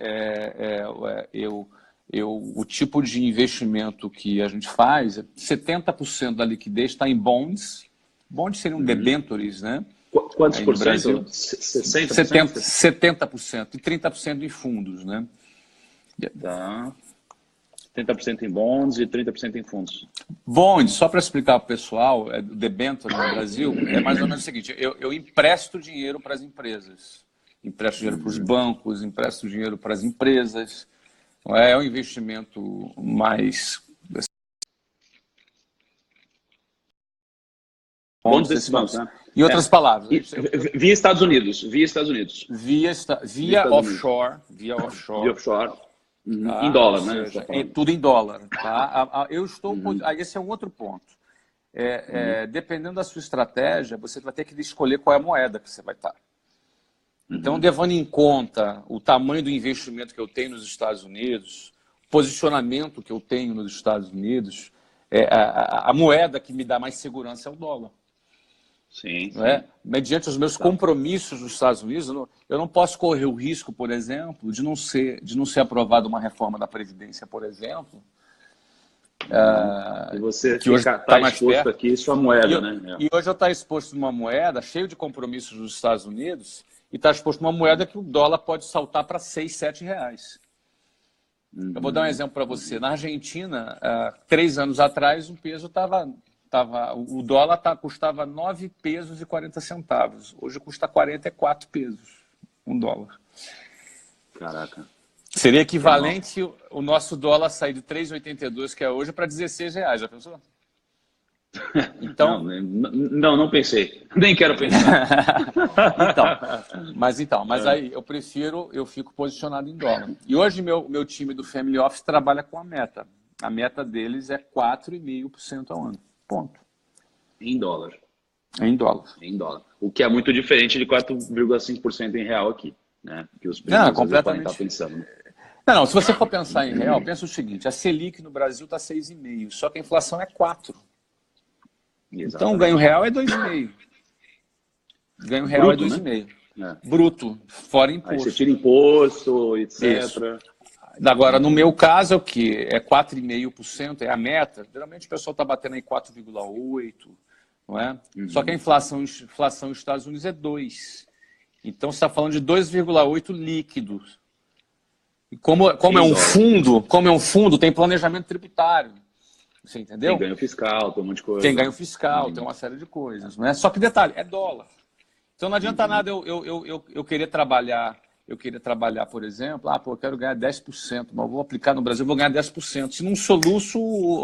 o tipo de investimento que a gente faz, 70% da liquidez está em bonds. Bonds seriam debentures, né? Quantos por cento? 60%? 70% e 30% em fundos, né? Tá. 70% em bonds e 30% em fundos. Bonds, só para explicar para o pessoal, debenture no Brasil, é mais ou menos o seguinte, eu empresto dinheiro para as empresas. Empresto dinheiro para os bancos, empresto dinheiro para as empresas. É um investimento mais... Bonds desses bancos, né? Em outras palavras... Via Estados Unidos. Via offshore. Via offshore. Tá? Em dólar, né? Tudo em dólar. Tá? Esse é um outro ponto. Dependendo da sua estratégia, você vai ter que escolher qual é a moeda que você vai estar. Então, levando em conta o tamanho do investimento que eu tenho nos Estados Unidos, o posicionamento que eu tenho nos Estados Unidos, a moeda que me dá mais segurança é o dólar. Sim. Não é? Mediante os meus compromissos nos Estados Unidos, eu não posso correr o risco, por exemplo, de não ser aprovada uma reforma da Previdência, por exemplo. E você que hoje está mais exposto perto. Aqui sua moeda, né? E hoje eu estou exposto numa moeda cheio de compromissos dos Estados Unidos e está exposto numa moeda que o dólar pode saltar para 6, 7 reais. Eu vou dar um exemplo para você. Na Argentina, 3 anos atrás, o peso o dólar custava 9 pesos e 40 centavos. Hoje custa 44 pesos, um dólar. Caraca. Seria equivalente o nosso dólar sair de 3,82, que é hoje, para 16 reais. Já pensou? Então... Não pensei. Nem quero pensar. Mas aí eu fico posicionado em dólar. E hoje meu time do Family Office trabalha com a meta. A meta deles é 4,5% ao ano. Ponto. Em dólar. Em dólar. Em dólar. O que é muito diferente de 4,5% em real aqui, né? Que os não, completamente. Podem estar pensando. Não, se você for pensar em real, pensa o seguinte, a Selic no Brasil está 6,5%, só que a inflação é 4%. Exatamente. Então o ganho real é 2,5%. Ganho real bruto, é 2,5%. Né? Bruto, fora imposto. Aí você tira imposto, etc. Isso. Agora, no meu caso, é o quê? É 4,5%, é a meta. Geralmente o pessoal está batendo em 4,8%, não é? Só que a inflação nos Estados Unidos é 2%. Então, você está falando de 2,8% líquidos. E como é um fundo, tem planejamento tributário. Você entendeu? Tem ganho fiscal, tem um monte de coisa. Tem ganho fiscal, tem uma série de coisas. Não é? Só que detalhe, é dólar. Então não adianta nada eu querer trabalhar. Eu queria trabalhar, por exemplo, eu quero ganhar 10%, mas eu vou aplicar no Brasil, eu vou ganhar 10%. Se num soluço,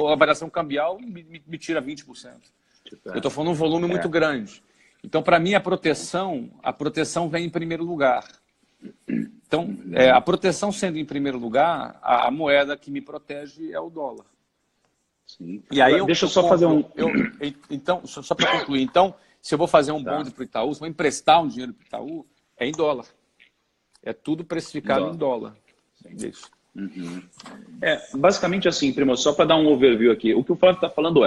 a variação cambial me tira 20%. Eu estou falando um volume muito grande. Então, para mim, a proteção vem em primeiro lugar. Então, a proteção sendo em primeiro lugar, a moeda que me protege é o dólar. Sim. E aí deixa eu só fazer um... Então, só para concluir. Então, se eu vou fazer um bonde para o Itaú, se eu vou emprestar um dinheiro para o Itaú, é em dólar. É tudo precificado em dólar. Isso. Basicamente assim, primo, só para dar um overview aqui, o que o Flávio está falando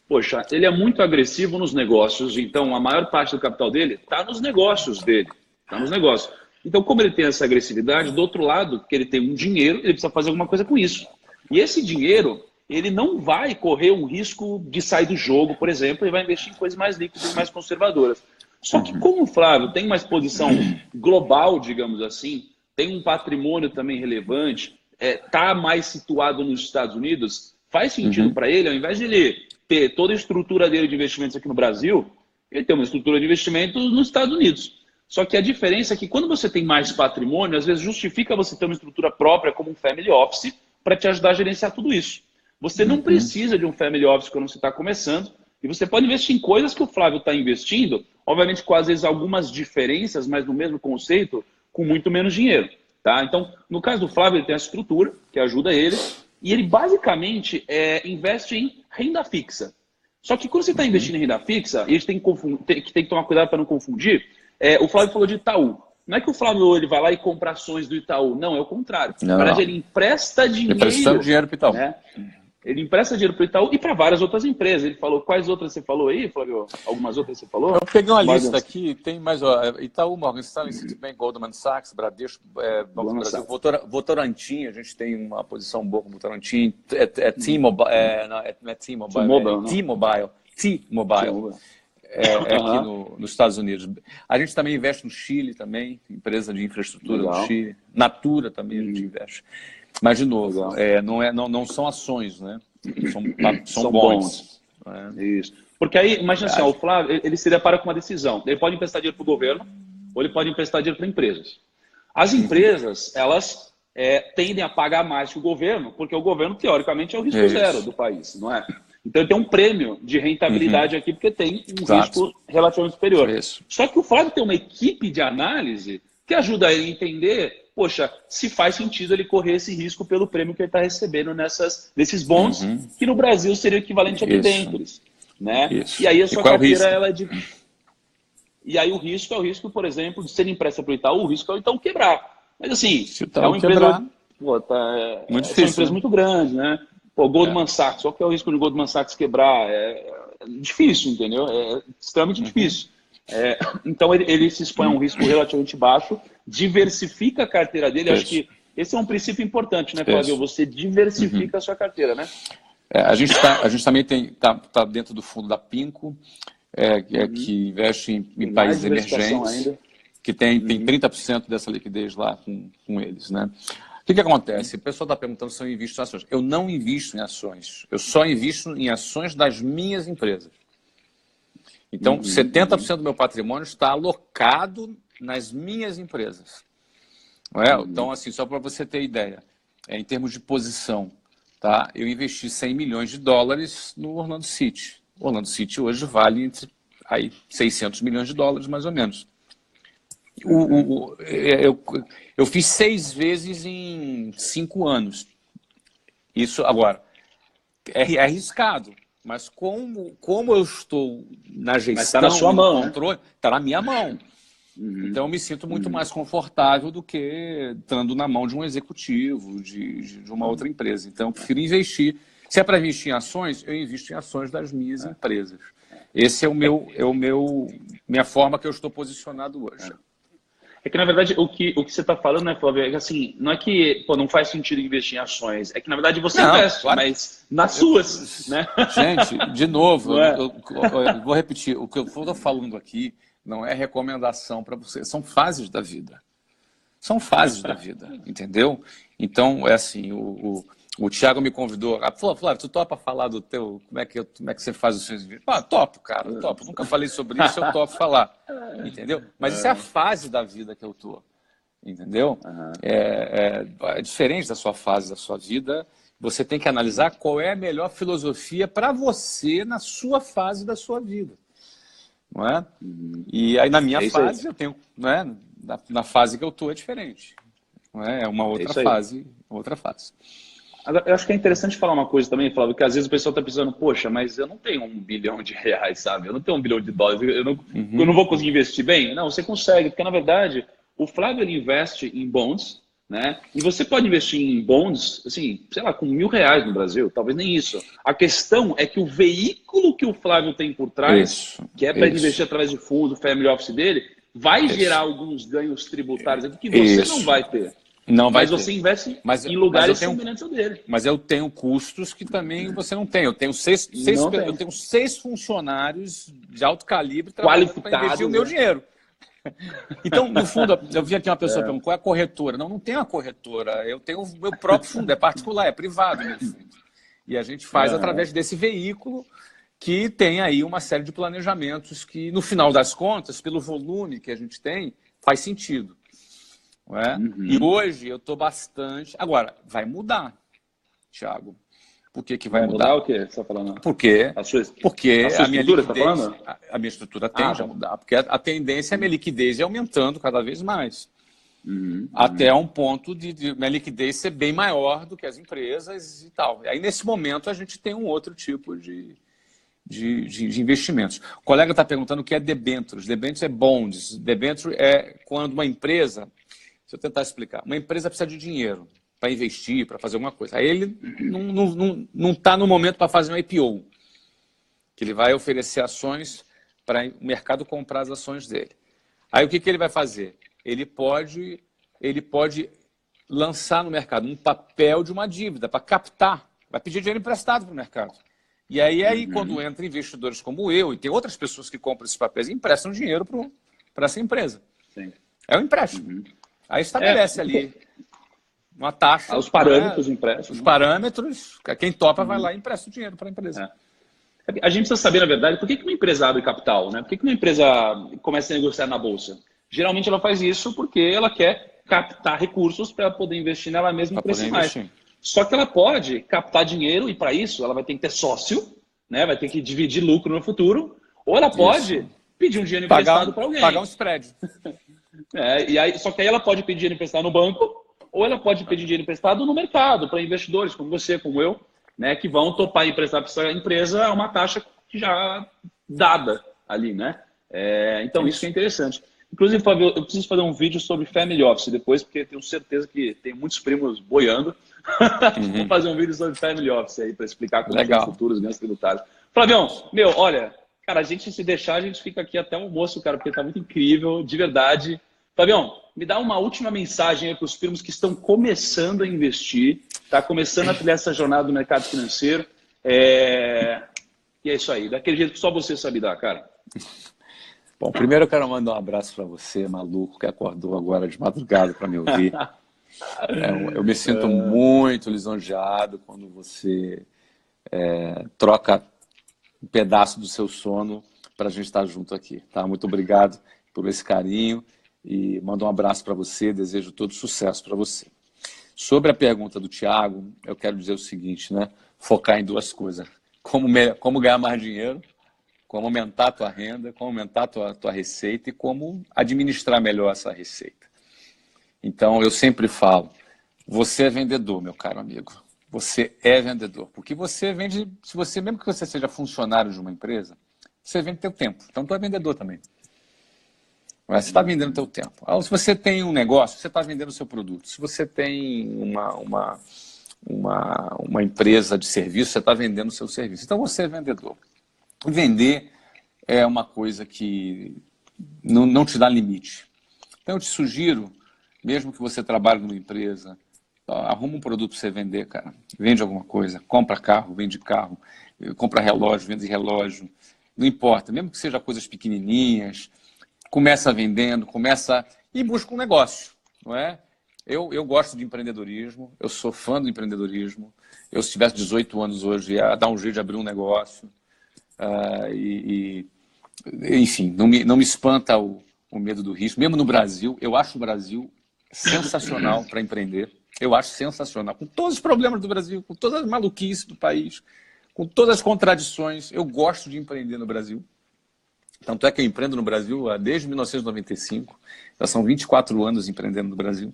poxa, ele é muito agressivo nos negócios, então a maior parte do capital dele está nos negócios dele. Está nos negócios. Então, como ele tem essa agressividade, do outro lado, que ele tem um dinheiro, ele precisa fazer alguma coisa com isso. E esse dinheiro, ele não vai correr um risco de sair do jogo, por exemplo, ele vai investir em coisas mais líquidas e mais conservadoras. Só que como o Flávio tem uma exposição global, digamos assim, tem um patrimônio também relevante, está mais situado nos Estados Unidos, faz sentido para ele, ao invés de ele ter toda a estrutura dele de investimentos aqui no Brasil, ele tem uma estrutura de investimentos nos Estados Unidos. Só que a diferença é que quando você tem mais patrimônio, às vezes justifica você ter uma estrutura própria como um family office para te ajudar a gerenciar tudo isso. Você não precisa de um family office quando você está começando, e você pode investir em coisas que o Flávio está investindo, obviamente com às vezes algumas diferenças, mas no mesmo conceito, com muito menos dinheiro. Tá? Então, no caso do Flávio, ele tem a estrutura que ajuda ele, e ele basicamente investe em renda fixa. Só que quando você está investindo em renda fixa, e a gente tem que tomar cuidado para não confundir, o Flávio falou de Itaú. Não é que o Flávio ele vai lá e compra ações do Itaú. Não, é o contrário. Na verdade, ele empresta dinheiro. Emprestando dinheiro para o Itaú. Né? Ele empresta dinheiro para o Itaú e para várias outras empresas. Ele falou, quais outras você falou aí, Flávio? Algumas outras você falou? Eu peguei uma lista aqui, tem mais, Itaú, Morgan Stanley, Citibank, Goldman Sachs, Bradesco, Banco do Brasil, Votorantim, a gente tem uma posição boa com Votorantim, T-Mobile, não é T-Mobile, T-Mobile. Aqui nos Estados Unidos. A gente também investe no Chile, também, empresa de infraestrutura no Chile. Natura também a gente investe. Mas, de novo, não são ações, né? São bonds. Isso. Porque aí, imagina assim, o Flávio, ele se depara com uma decisão. Ele pode emprestar dinheiro para o governo ou ele pode emprestar dinheiro para empresas. As empresas, elas tendem a pagar mais que o governo, porque o governo, teoricamente, é o risco zero do país, não é? Então, tem um prêmio de rentabilidade aqui, porque tem um risco relativamente superior. Só que o Flávio tem uma equipe de análise que ajuda ele a entender, poxa, se faz sentido ele correr esse risco pelo prêmio que ele está recebendo nesses bonds, que no Brasil seria o equivalente a debêntures. Né? E aí a sua carteira ela é de... E aí o risco é o risco, por exemplo, de ser empresta para o Itaú, o risco é o Itaú quebrar. Mas assim, é uma empresa... Muito difícil, é uma empresa muito grande, né? Pô, Goldman Sachs, qual que é o risco de Goldman Sachs quebrar? É difícil, entendeu? É extremamente difícil. Então ele se expõe a um risco relativamente baixo, diversifica a carteira dele. Acho que esse é um princípio importante, né, Flávio? Você diversifica a sua carteira, né? A gente também tá dentro do fundo da Pinco, que investe em países emergentes, que tem 30% dessa liquidez lá com eles, né? O que acontece? O pessoal está perguntando se eu invisto em ações. Eu não invisto em ações. Eu só invisto em ações das minhas empresas. Então, 70% do meu patrimônio está alocado nas minhas empresas. Não é? Então, assim, só para você ter ideia, em termos de posição, tá? Eu investi $100 milhões no Orlando City. O Orlando City hoje vale entre $600 milhões, mais ou menos. Eu fiz 6 vezes em 5 anos. Isso, agora, é arriscado. Mas como eu estou na gestão, está na sua mão, controle, está na minha mão. Então eu me sinto muito mais confortável do que estando na mão de um executivo, de uma outra empresa. Então eu prefiro investir. Se é para investir em ações, eu invisto em ações das minhas empresas. Esse é minha forma que eu estou posicionado hoje. É que, na verdade, o que você está falando, né, Flávio, é que assim, não é que não faz sentido investir em ações, é que, na verdade, você investe, claro, mas nas suas, né? Gente, de novo, eu vou repetir, o que eu estou falando aqui não é recomendação para você, são fases da vida. São fases da vida, entendeu? Então, é assim, o Thiago me convidou, falou, Flávio, tu topa falar do teu, como é que você faz os seus vídeos? Topo, cara, topo. Nunca falei sobre isso, eu topo falar, entendeu? Mas isso é a fase da vida que eu tô, entendeu? É diferente da sua fase da sua vida, você tem que analisar qual é a melhor filosofia para você na sua fase da sua vida, não é? E aí na minha fase eu tenho, não é? Na fase que eu tô é diferente, não é? É uma outra fase, outra fase. Agora, eu acho que é interessante falar uma coisa também, Flávio, que às vezes o pessoal está pensando, poxa, mas eu não tenho $1 bilhão, sabe? Eu não tenho $1 bilhão, eu não vou conseguir investir bem? Não, você consegue, porque na verdade o Flávio ele investe em bonds, né? E você pode investir em bonds, assim, sei lá, com R$1.000 no Brasil, talvez nem isso. A questão é que o veículo que o Flávio tem por trás, que é para investir através de fundo, family office dele, vai gerar alguns ganhos tributários aqui que você não vai ter. Não vai mas você investe em lugares semelhantes ao dele. Mas eu tenho custos que também você não tem. Eu tenho seis funcionários de alto calibre qualificados para investir o meu dinheiro. Então, no fundo, eu vi aqui uma pessoa perguntando qual é a corretora. Não tem uma corretora. Eu tenho o meu próprio fundo, é particular, é privado meu fundo. E a gente faz através desse veículo que tem aí uma série de planejamentos que, no final das contas, pelo volume que a gente tem, faz sentido. Não é? E hoje eu estou bastante... Agora, vai mudar, Thiago. Por que que vai Vai mudar? mudar o quê? Você está falando? Porque A sua a minha estrutura, liquidez, você tá falando? a minha estrutura tende a mudar, porque a tendência é a minha liquidez ir aumentando cada vez mais. Até um ponto de minha liquidez ser bem maior do que as empresas e tal. Aí, nesse momento, a gente tem um outro tipo de investimentos. O colega está perguntando o que é debêntures. Debêntures é bonds. Debênture é quando uma empresa... Deixa eu tentar explicar. Uma empresa precisa de dinheiro para investir, para fazer alguma coisa. Aí ele não está no momento para fazer um IPO, que ele vai oferecer ações para o mercado comprar as ações dele. Aí o que ele vai fazer? Ele pode lançar no mercado um papel de uma dívida para captar, vai pedir dinheiro emprestado para o mercado. E aí quando entra investidores como eu, e tem outras pessoas que compram esses papéis e emprestam dinheiro para essa empresa. Sim. É um empréstimo. Aí estabelece ali uma taxa. Os parâmetros empréstimos. Os parâmetros, quem topa vai lá e empresta o dinheiro para a empresa. A gente precisa saber, na verdade, por que uma empresa abre capital, né? Por que uma empresa começa a negociar na bolsa? Geralmente ela faz isso porque ela quer captar recursos para poder investir nela mesma e crescer mais. Só que ela pode captar dinheiro e para isso ela vai ter que ter sócio, né? Vai ter que dividir lucro no futuro, ou ela pode pedir um dinheiro emprestado para alguém. Pagar um spread. Só que aí ela pode pedir dinheiro emprestado no banco, ou ela pode pedir dinheiro emprestado no mercado, para investidores como você, como eu, né? Que vão topar emprestar para essa empresa a uma taxa que já dada ali, né? Então isso é interessante. Inclusive, Fábio, eu preciso fazer um vídeo sobre Family Office depois, porque tenho certeza que tem muitos primos boiando. Vou fazer um vídeo sobre Family Office aí para explicar como são os futuros ganhos tributários. Flavião, olha, cara, a gente se deixar, a gente fica aqui até o almoço, cara, porque tá muito incrível, de verdade. Flavião, me dá uma última mensagem aí para os primos que estão começando a investir, tá começando a trilhar essa jornada do mercado financeiro. E é isso aí, daquele jeito que só você sabe dar, cara. Bom, primeiro eu quero mandar um abraço para você, maluco, que acordou agora de madrugada para me ouvir. Eu me sinto muito lisonjeado quando você troca um pedaço do seu sono para a gente estar junto aqui. Tá? Muito obrigado por esse carinho e mando um abraço para você, desejo todo sucesso para você. Sobre a pergunta do Thiago, eu quero dizer o seguinte, né? Focar em duas coisas. Como ganhar mais dinheiro, como aumentar a tua renda, como aumentar a tua receita e como administrar melhor essa receita. Então, eu sempre falo, você é vendedor, meu caro amigo. Você é vendedor. Porque você vende, mesmo que você seja funcionário de uma empresa, você vende teu tempo. Então, tu é vendedor também. Você está vendendo teu tempo. Se você tem um negócio, você está vendendo o seu produto. Se você tem uma empresa de serviço, você está vendendo o seu serviço. Então, você é vendedor. Vender é uma coisa que não te dá limite. Então, eu te sugiro, mesmo que você trabalhe numa empresa, arruma um produto para você vender, cara. Vende alguma coisa. Compra carro, vende carro. Compra relógio, vende relógio. Não importa. Mesmo que seja coisas pequenininhas, começa vendendo, e busca um negócio. Não é? Eu gosto de empreendedorismo. Eu sou fã do empreendedorismo. Eu, se tivesse 18 anos hoje, ia dar um jeito de abrir um negócio. Enfim, não me espanta o medo do risco. Mesmo no Brasil, eu acho o Brasil sensacional para empreender. Eu acho sensacional. Com todos os problemas do Brasil, com todas as maluquices do país, com todas as contradições, eu gosto de empreender no Brasil. Tanto é que eu empreendo no Brasil desde 1995. Já são 24 anos empreendendo no Brasil.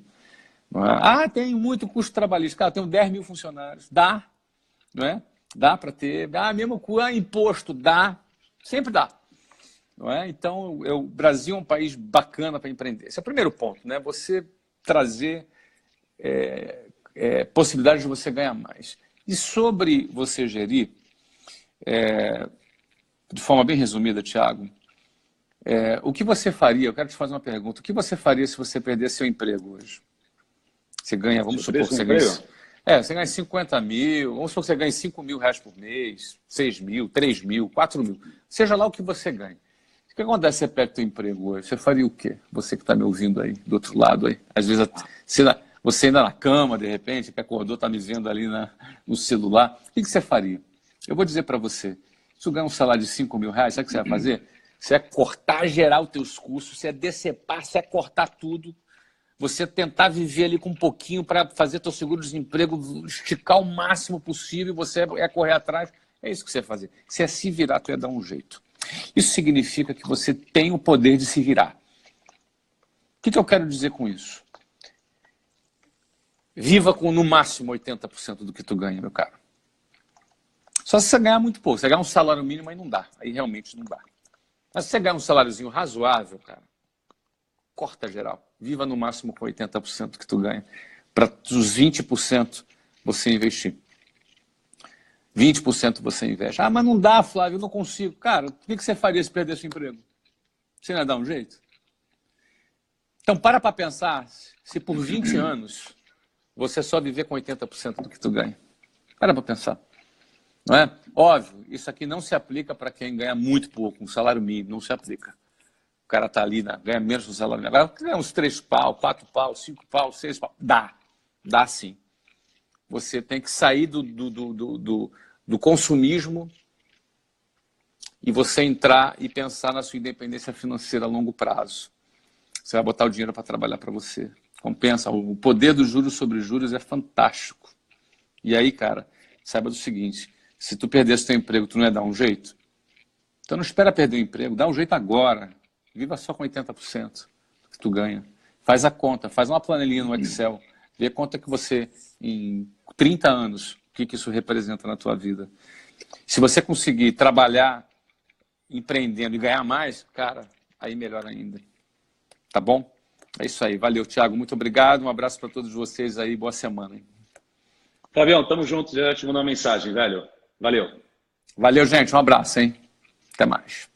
Não é? Tem muito custo trabalhista. Cara, eu tenho 10 mil funcionários. Dá, não é? Dá para ter. Mesmo com imposto, dá. Sempre dá. Não é? Então, o Brasil é um país bacana para empreender. Esse é o primeiro ponto, né? Você trazer possibilidade de você ganhar mais. E sobre você gerir, de forma bem resumida, Thiago, o que você faria? Eu quero te fazer uma pergunta. O que você faria se você perdesse seu emprego hoje? Você ganha, vamos supor que você ganha... você ganha 50 mil, vamos supor que você ganha 5 mil reais por mês, 6 mil, 3 mil, 4 mil. Seja lá o que você ganha. O que acontece se você perde seu emprego hoje? Você faria o quê? Você que está me ouvindo aí, do outro lado aí. Às vezes você ainda na cama, de repente, que acordou, está me vendo ali no celular. O que você faria? Eu vou dizer para você. Se você ganhar um salário de 5 mil reais, sabe o que você vai fazer? Você vai cortar geral os teus custos, você vai decepar, você vai cortar tudo. você tentar viver ali com um pouquinho para fazer teu seguro-desemprego, esticar o máximo possível, você é correr atrás. É isso que você ia fazer. Se é se virar, tu ia dar um jeito. Isso significa que você tem o poder de se virar. O que eu quero dizer com isso? Viva com no máximo 80% do que tu ganha, meu caro. Só se você ganhar muito pouco. Se você ganhar um salário mínimo, aí não dá. Aí realmente não dá. Mas se você ganhar um saláriozinho razoável, cara, corta geral. Viva no máximo com 80% do que tu ganha. Para os 20% você investir. 20% você investe. Ah, mas não dá, Flávio, eu não consigo. Cara, o que você faria se perdesse o emprego? Você não ia dar um jeito? Então, para pensar se por 20 anos você só viver com 80% do que tu ganha. Para pensar. Não é? Óbvio, isso aqui não se aplica para quem ganha muito pouco, um salário mínimo, não se aplica. O cara está ali, ganha menos do salário mínimo. Agora, ganha uns 3 pau, 4 pau, 5 pau, 6 pau. Dá sim. Você tem que sair do consumismo e você entrar e pensar na sua independência financeira a longo prazo. Você vai botar o dinheiro para trabalhar para você. Compensa. O poder dos juros sobre juros é fantástico. E aí, cara, saiba do seguinte, se tu perdesse teu emprego, tu não ia dar um jeito? Então não espera perder o emprego, dá um jeito agora. Viva só com 80% que tu ganha. Faz a conta, faz uma planilhinha no Excel, vê quanto é que você, em 30 anos, o que isso representa na tua vida. Se você conseguir trabalhar empreendendo e ganhar mais, cara, aí melhor ainda. Tá bom? É isso aí. Valeu, Thiago. Muito obrigado. Um abraço para todos vocês aí. Boa semana. Hein? Flavião, tamo junto. Já te mandar uma mensagem, velho. Valeu. Valeu, gente. Um abraço, hein? Até mais.